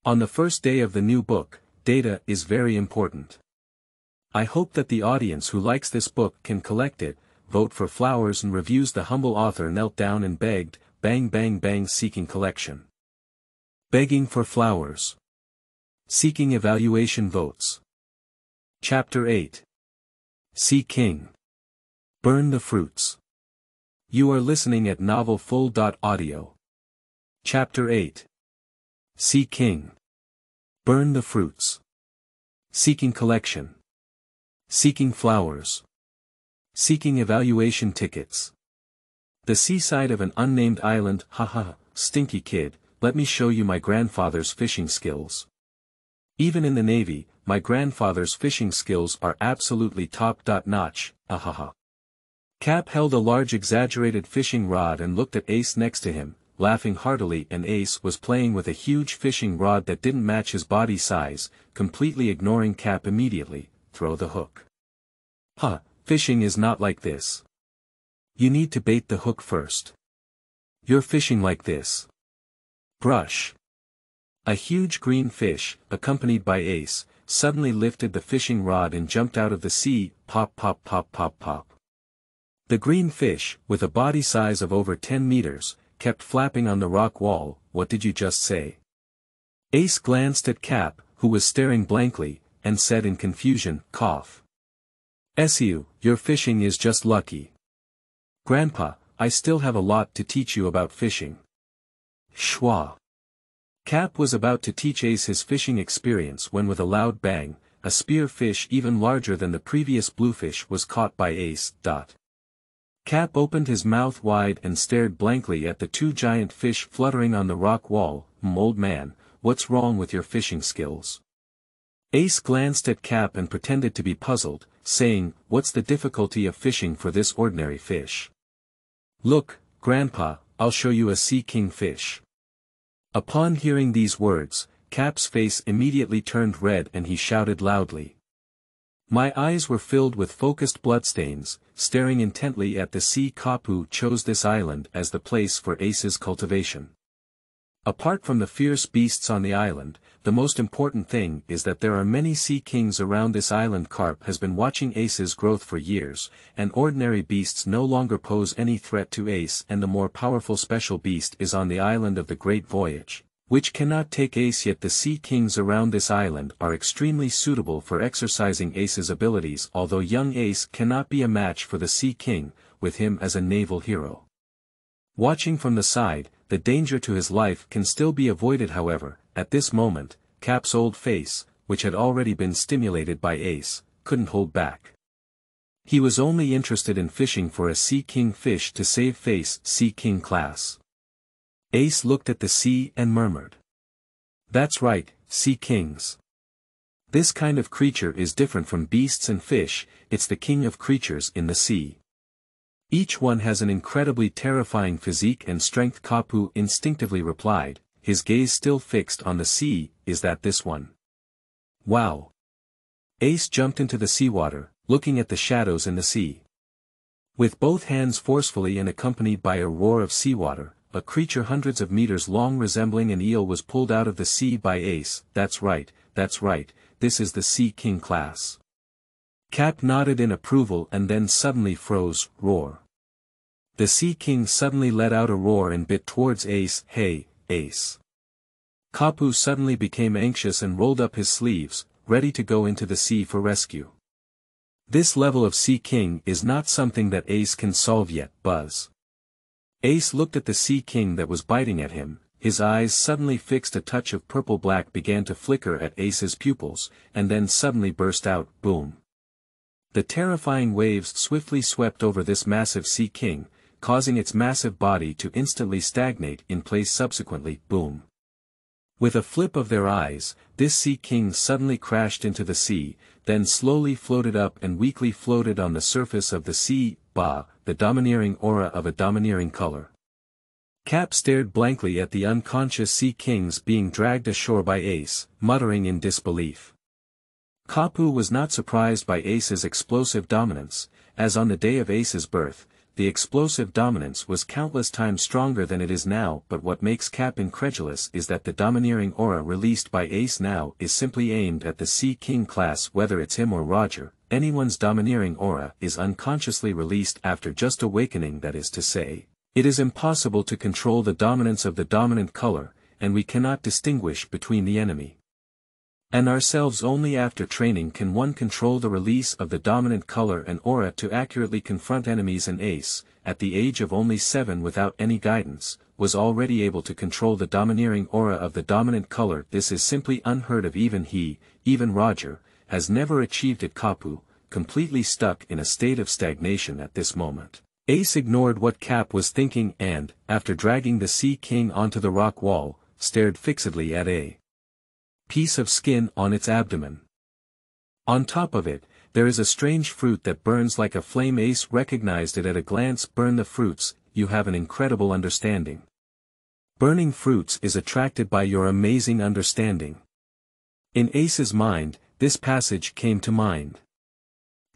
On the first day of the new book, data is very important. I hope that the audience who likes this book can collect it, vote for flowers and reviews. The humble author knelt down and begged, bang bang bang. Seeking collection. Begging for flowers. Seeking evaluation votes. Chapter 8. Sea King. Burn the fruits. You are listening at novelfull.audio. Chapter 8. Sea King. Burn the fruits. Seeking collection. Seeking flowers. Seeking evaluation tickets. The seaside of an unnamed island. Haha, stinky kid, let me show you my grandfather's fishing skills. Even in the Navy, my grandfather's fishing skills are absolutely top-notch, ahaha. Capp held a large exaggerated fishing rod and looked at Ace next to him, laughing heartily, and Ace was playing with a huge fishing rod that didn't match his body size, completely ignoring Capp immediately. Throw the hook. Huh, fishing is not like this. You need to bait the hook first. You're fishing like this. Brush. A huge green fish, accompanied by Ace, suddenly lifted the fishing rod and jumped out of the sea. Pop pop pop pop pop. The green fish, with a body size of over 10 meters, kept flapping on the rock wall. What did you just say? Ace glanced at Capp, who was staring blankly, and said in confusion, cough. "Su, your fishing is just lucky. Grandpa, I still have a lot to teach you about fishing." Schwa. Capp was about to teach Ace his fishing experience when with a loud bang, a spear fish even larger than the previous bluefish was caught by Ace. Capp opened his mouth wide and stared blankly at the two giant fish fluttering on the rock wall. Old man, what's wrong with your fishing skills? Ace glanced at Capp and pretended to be puzzled, saying, what's the difficulty of fishing for this ordinary fish? Look, Grandpa, I'll show you a sea king fish. Upon hearing these words, Capp's face immediately turned red and he shouted loudly. My eyes were filled with focused bloodstains, staring intently at the sea. Kapu chose this island as the place for Ace's cultivation. Apart from the fierce beasts on the island, the most important thing is that there are many sea kings around this island. Carp has been watching Ace's growth for years, and ordinary beasts no longer pose any threat to Ace, and the more powerful special beast is on the island of the Great Voyage, which cannot take Ace. Yet the sea kings around this island are extremely suitable for exercising Ace's abilities, although young Ace cannot be a match for the sea king, with him as a naval hero. Watching from the side, the danger to his life can still be avoided. However, at this moment, Capp's old face, which had already been stimulated by Ace, couldn't hold back. He was only interested in fishing for a sea king fish to save face. Sea king class. Ace looked at the sea and murmured. That's right, sea kings. This kind of creature is different from beasts and fish, it's the king of creatures in the sea. Each one has an incredibly terrifying physique and strength. Kapu instinctively replied, his gaze still fixed on the sea. Is that this one? Wow. Ace jumped into the seawater, looking at the shadows in the sea. With both hands forcefully and accompanied by a roar of seawater, a creature hundreds of meters long resembling an eel was pulled out of the sea by Ace. That's right, this is the Sea King class. Capp nodded in approval and then suddenly froze. Roar. The Sea King suddenly let out a roar and bit towards Ace. Hey, Ace. Kapu suddenly became anxious and rolled up his sleeves, ready to go into the sea for rescue. This level of Sea King is not something that Ace can solve yet. Buzz. Ace looked at the Sea King that was biting at him, his eyes suddenly fixed. A touch of purple-black began to flicker at Ace's pupils, and then suddenly burst out. Boom. The terrifying waves swiftly swept over this massive Sea King, causing its massive body to instantly stagnate in place. Subsequently, boom. With a flip of their eyes, this Sea King suddenly crashed into the sea, then slowly floated up and weakly floated on the surface of the sea. Bah, the domineering aura of a domineering color. Capp stared blankly at the unconscious Sea Kings being dragged ashore by Ace, muttering in disbelief. Kapu was not surprised by Ace's explosive dominance, as on the day of Ace's birth, the explosive dominance was countless times stronger than it is now. But what makes Capp incredulous is that the domineering aura released by Ace now is simply aimed at the Sea King class. Whether it's him or Roger, anyone's domineering aura is unconsciously released after just awakening. That is to say, it is impossible to control the dominance of the dominant color, and we cannot distinguish between the enemy and ourselves. Only after training can one control the release of the dominant color and aura to accurately confront enemies. And Ace, at the age of only 7 without any guidance, was already able to control the domineering aura of the dominant color. This is simply unheard of. Even Roger, has never achieved it. Kapu, completely stuck in a state of stagnation at this moment. Ace ignored what Capp was thinking and, after dragging the Sea King onto the rock wall, stared fixedly at a piece of skin on its abdomen. On top of it, there is a strange fruit that burns like a flame. Ace recognized it at a glance. Burn the fruits, you have an incredible understanding. Burning fruits is attracted by your amazing understanding. In Ace's mind, this passage came to mind.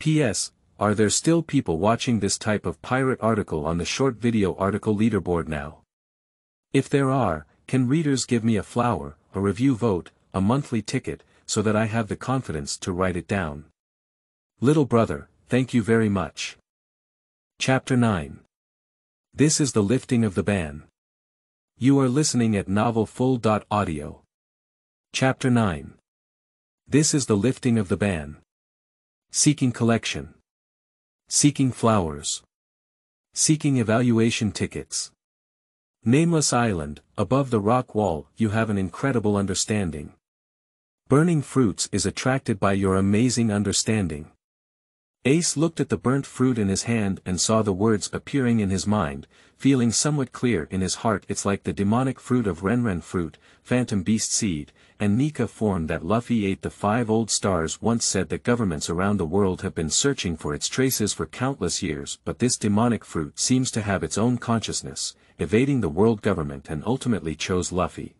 P.S. Are there still people watching this type of pirate article on the short video article leaderboard now? If there are, can readers give me a flower, a review vote, a monthly ticket, so that I have the confidence to write it down? Little brother, thank you very much. Chapter 9. This is the lifting of the ban. You are listening at novelfull.audio. Chapter 9. This is the lifting of the ban. Seeking collection. Seeking flowers. Seeking evaluation tickets. Nameless island, above the rock wall, you have an incredible understanding. Burning fruits is attracted by your amazing understanding. Ace looked at the burnt fruit in his hand and saw the words appearing in his mind, feeling somewhat clear in his heart. It's like the demonic fruit of Renren fruit, phantom beast seed, and Nika form that Luffy ate. The 5 old stars once said that governments around the world have been searching for its traces for countless years, but this demonic fruit seems to have its own consciousness, evading the world government, and ultimately chose Luffy.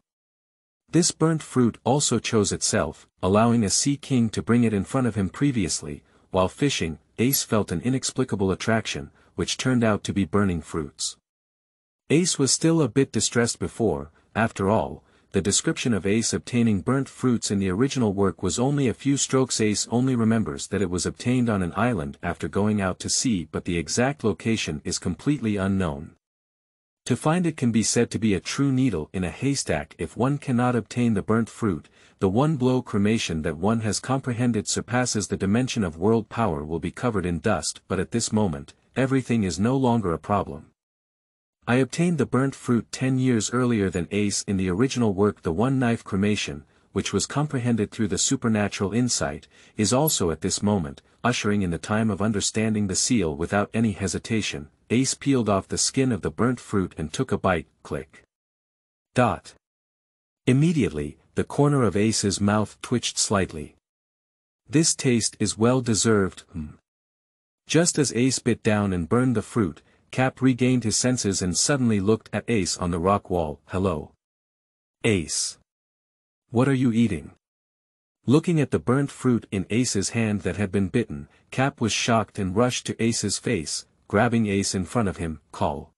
This burnt fruit also chose itself, allowing a Sea King to bring it in front of him. Previously, while fishing, Ace felt an inexplicable attraction, which turned out to be burning fruits. Ace was still a bit distressed before. After all, the description of Ace obtaining burnt fruits in the original work was only a few strokes. Ace only remembers that it was obtained on an island after going out to sea, but the exact location is completely unknown. To find it can be said to be a true needle in a haystack. If one cannot obtain the burnt fruit, the one-blow cremation that one has comprehended surpasses the dimension of world power will be covered in dust. But at this moment, everything is no longer a problem. I obtained the burnt fruit 10 years earlier than Ace in the original work. The One Knife Cremation, which was comprehended through the supernatural insight, is also at this moment, ushering in the time of understanding the seal. Without any hesitation, Ace peeled off the skin of the burnt fruit and took a bite. Click. Dot. Immediately, the corner of Ace's mouth twitched slightly. This taste is well deserved. Just as Ace bit down and burned the fruit, Capp regained his senses and suddenly looked at Ace on the rock wall. Hello. Ace. What are you eating? Looking at the burnt fruit in Ace's hand that had been bitten, Capp was shocked and rushed to Ace's face, grabbing Ace in front of him. Call.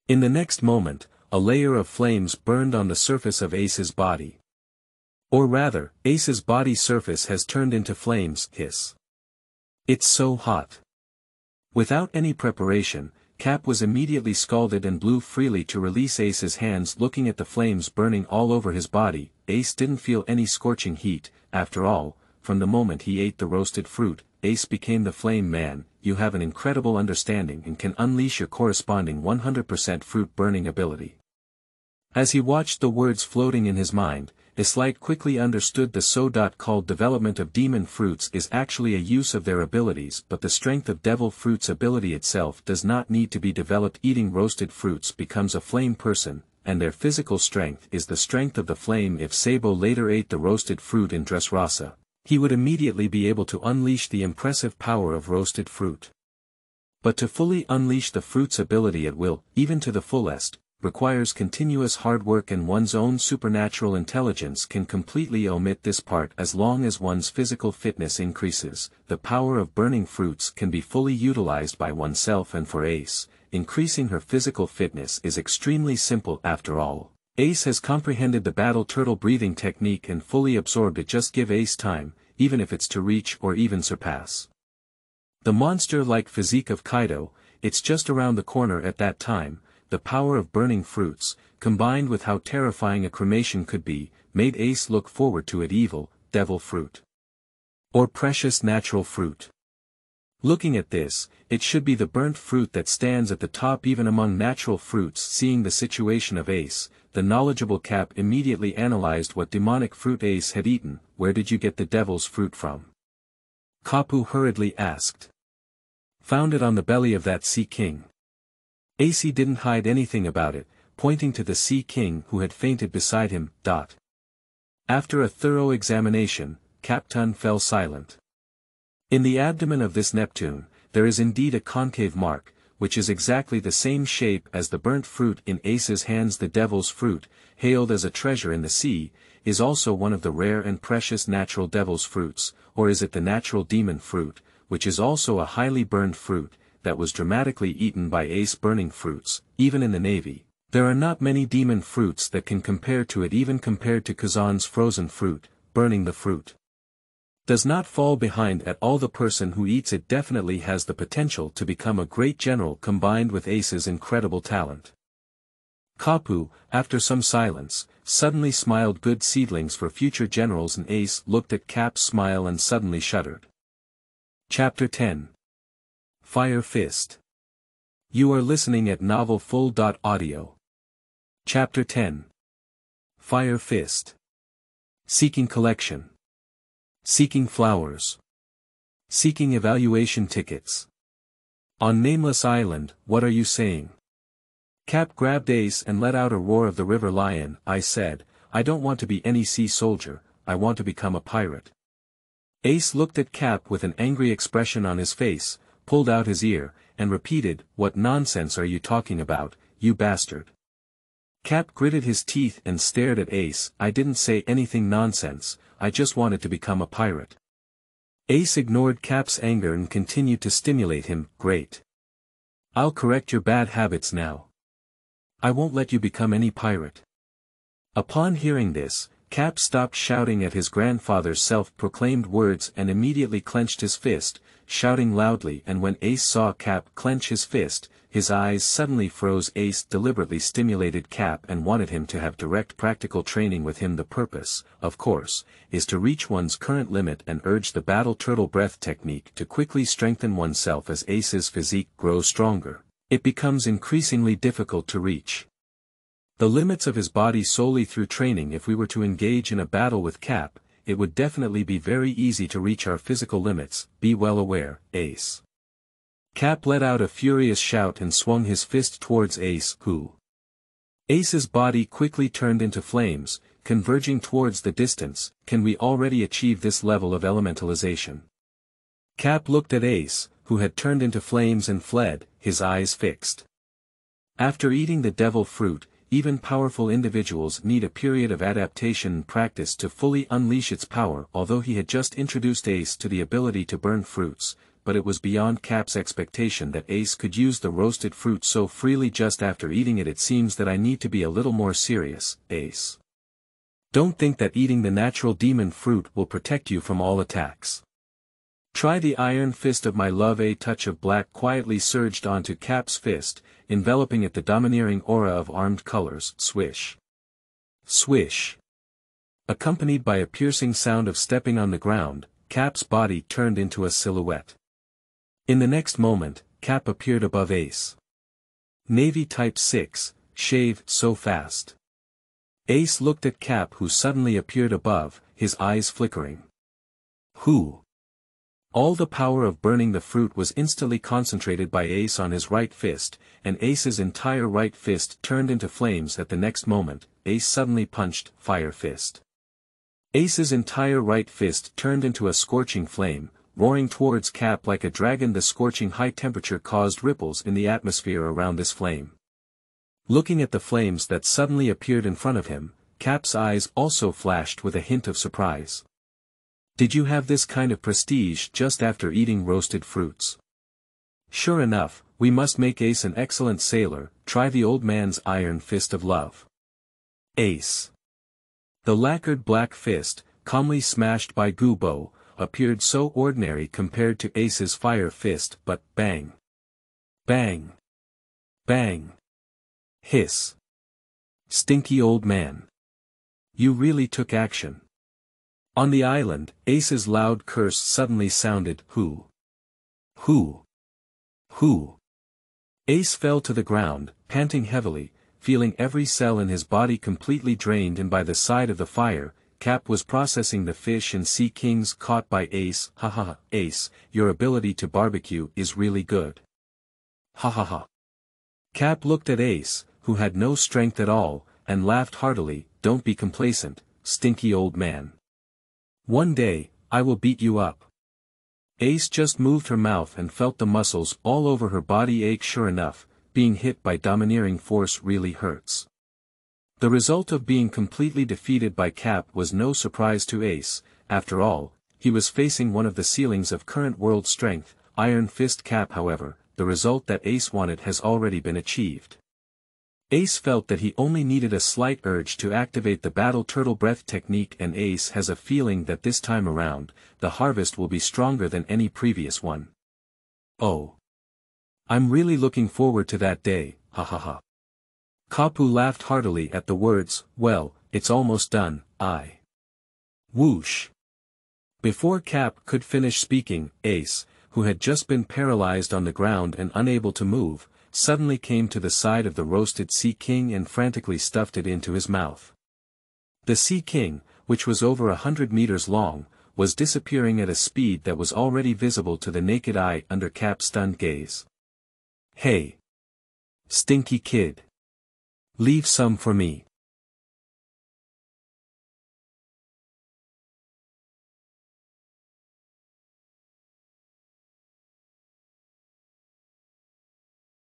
In the next moment, a layer of flames burned on the surface of Ace's body. Or rather, Ace's body surface has turned into flames. Hiss. It's so hot. Without any preparation, Capp was immediately scalded and blew freely to release Ace's hands. Looking at the flames burning all over his body, Ace didn't feel any scorching heat. After all, from the moment he ate the roasted fruit, Ace became the Flame Man. You have an incredible understanding and can unleash your corresponding 100% fruit burning ability. As he watched the words floating in his mind, Islite quickly understood the so-called development of demon fruits is actually a use of their abilities, but the strength of devil fruits ability itself does not need to be developed. Eating roasted fruits becomes a flame person, and their physical strength is the strength of the flame. If Sabo later ate the roasted fruit in Dressrosa, he would immediately be able to unleash the impressive power of roasted fruit. But to fully unleash the fruit's ability at will, even to the fullest, requires continuous hard work, and one's own supernatural intelligence can completely omit this part. As long as one's physical fitness increases, the power of burning fruits can be fully utilized by oneself. And for Ace, increasing her physical fitness is extremely simple. After all, Ace has comprehended the battle turtle breathing technique and fully absorbed it. Just give Ace time, even if it's to reach or even surpass the monster-like physique of Kaido. It's just around the corner at that time. The power of burning fruits, combined with how terrifying a cremation could be, made Ace look forward to it. Evil, devil fruit. Or precious natural fruit. Looking at this, it should be the burnt fruit that stands at the top even among natural fruits. Seeing the situation of Ace, the knowledgeable Capp immediately analyzed what demonic fruit Ace had eaten. Where did you get the devil's fruit from? Kapu hurriedly asked. Found it on the belly of that Sea King. Ace didn't hide anything about it, pointing to the Sea King who had fainted beside him. After a thorough examination, Captain fell silent. In the abdomen of this Neptune, there is indeed a concave mark, which is exactly the same shape as the burnt fruit in Ace's hands. The devil's fruit, hailed as a treasure in the sea, is also one of the rare and precious natural devil's fruits, or is it the natural demon fruit, which is also a highly burned fruit, that was dramatically eaten by Ace. Burning fruits, even in the Navy. There are not many demon fruits that can compare to it, even compared to Kazan's frozen fruit. Burning the fruit does not fall behind at all. The person who eats it definitely has the potential to become a great general, combined with Ace's incredible talent. Kapu, after some silence, suddenly smiled. Good seedlings for future generals. And Ace looked at Capp's smile and suddenly shuddered. Chapter 10. Fire Fist. You are listening at novelfull.audio. Chapter 10. Fire Fist. Seeking collection. Seeking flowers. Seeking evaluation tickets. On Nameless Island, what are you saying? Capp grabbed Ace and let out a roar of the river lion. I said, I don't want to be any sea soldier, I want to become a pirate. Ace looked at Capp with an angry expression on his face, pulled out his ear, and repeated, What nonsense are you talking about, you bastard? Capp gritted his teeth and stared at Ace. I didn't say anything nonsense, I just wanted to become a pirate. Ace ignored Capp's anger and continued to stimulate him. Great. I'll correct your bad habits now. I won't let you become any pirate. Upon hearing this, Capp stopped shouting at his grandfather's self-proclaimed words and immediately clenched his fist, shouting loudly. And when Ace saw Capp clench his fist, his eyes suddenly froze. Ace deliberately stimulated Capp and wanted him to have direct practical training with him. The purpose, of course, is to reach one's current limit and urge the battle turtle breath technique to quickly strengthen oneself. As Ace's physique grows stronger, it becomes increasingly difficult to reach the limits of his body solely through training. If we were to engage in a battle with Capp, it would definitely be very easy to reach our physical limits. Be well aware, Ace. Capp let out a furious shout and swung his fist towards Ace, who. Ace's body quickly turned into flames, converging towards the distance. Can we already achieve this level of elementalization? Capp looked at Ace, who had turned into flames and fled, his eyes fixed. After eating the devil fruit, even powerful individuals need a period of adaptation and practice to fully unleash its power. Although he had just introduced Ace to the ability to burn fruits, but it was beyond Capp's expectation that Ace could use the roasted fruit so freely just after eating it. It seems that I need to be a little more serious, Ace. Don't think that eating the natural demon fruit will protect you from all attacks. Try the iron fist of my love. A touch of black quietly surged onto Capp's fist, enveloping it the domineering aura of armed colors. Swish. Swish. Accompanied by a piercing sound of stepping on the ground, Capp's body turned into a silhouette. In the next moment, Capp appeared above Ace. Navy Type 6, shave, so fast. Ace looked at Capp, who suddenly appeared above, his eyes flickering. Who? All the power of burning the fruit was instantly concentrated by Ace on his right fist, and Ace's entire right fist turned into flames. At the next moment, Ace suddenly punched, Fire Fist. Ace's entire right fist turned into a scorching flame, roaring towards Capp like a dragon. The scorching high temperature caused ripples in the atmosphere around this flame. Looking at the flames that suddenly appeared in front of him, Capp's eyes also flashed with a hint of surprise. Did you have this kind of prestige just after eating roasted fruits? Sure enough, we must make Ace an excellent sailor. Try the old man's iron fist of love. Ace. The lacquered black fist, calmly smashed by Gubo, appeared so ordinary compared to Ace's fire fist, but bang. Bang. Bang. Hiss. Stinky old man. You really took action. On the island, Ace's loud curse suddenly sounded. Who? Who? Who? Ace fell to the ground, panting heavily, feeling every cell in his body completely drained, and by the side of the fire, Capp was processing the fish and sea kings caught by Ace. Haha, Ace, your ability to barbecue is really good. Hahaha. Capp looked at Ace, who had no strength at all, and laughed heartily. Don't be complacent, stinky old man. One day, I will beat you up. Ace just moved her mouth and felt the muscles all over her body ache. Sure enough, being hit by domineering force really hurts. The result of being completely defeated by Capp was no surprise to Ace. After all, he was facing one of the ceilings of current world strength, Iron Fist. Capp, however, the result that Ace wanted has already been achieved. Ace felt that he only needed a slight urge to activate the battle turtle breath technique, and Ace has a feeling that this time around, the harvest will be stronger than any previous one. Oh. I'm really looking forward to that day, hahaha. Kapu laughed heartily at the words. Well, it's almost done. Whoosh. Before Capp could finish speaking, Ace, who had just been paralyzed on the ground and unable to move, suddenly came to the side of the roasted Sea King and frantically stuffed it into his mouth. The Sea King, which was over 100 meters long, was disappearing at a speed that was already visible to the naked eye under Capp's stunned gaze. Hey! Stinky kid! Leave some for me.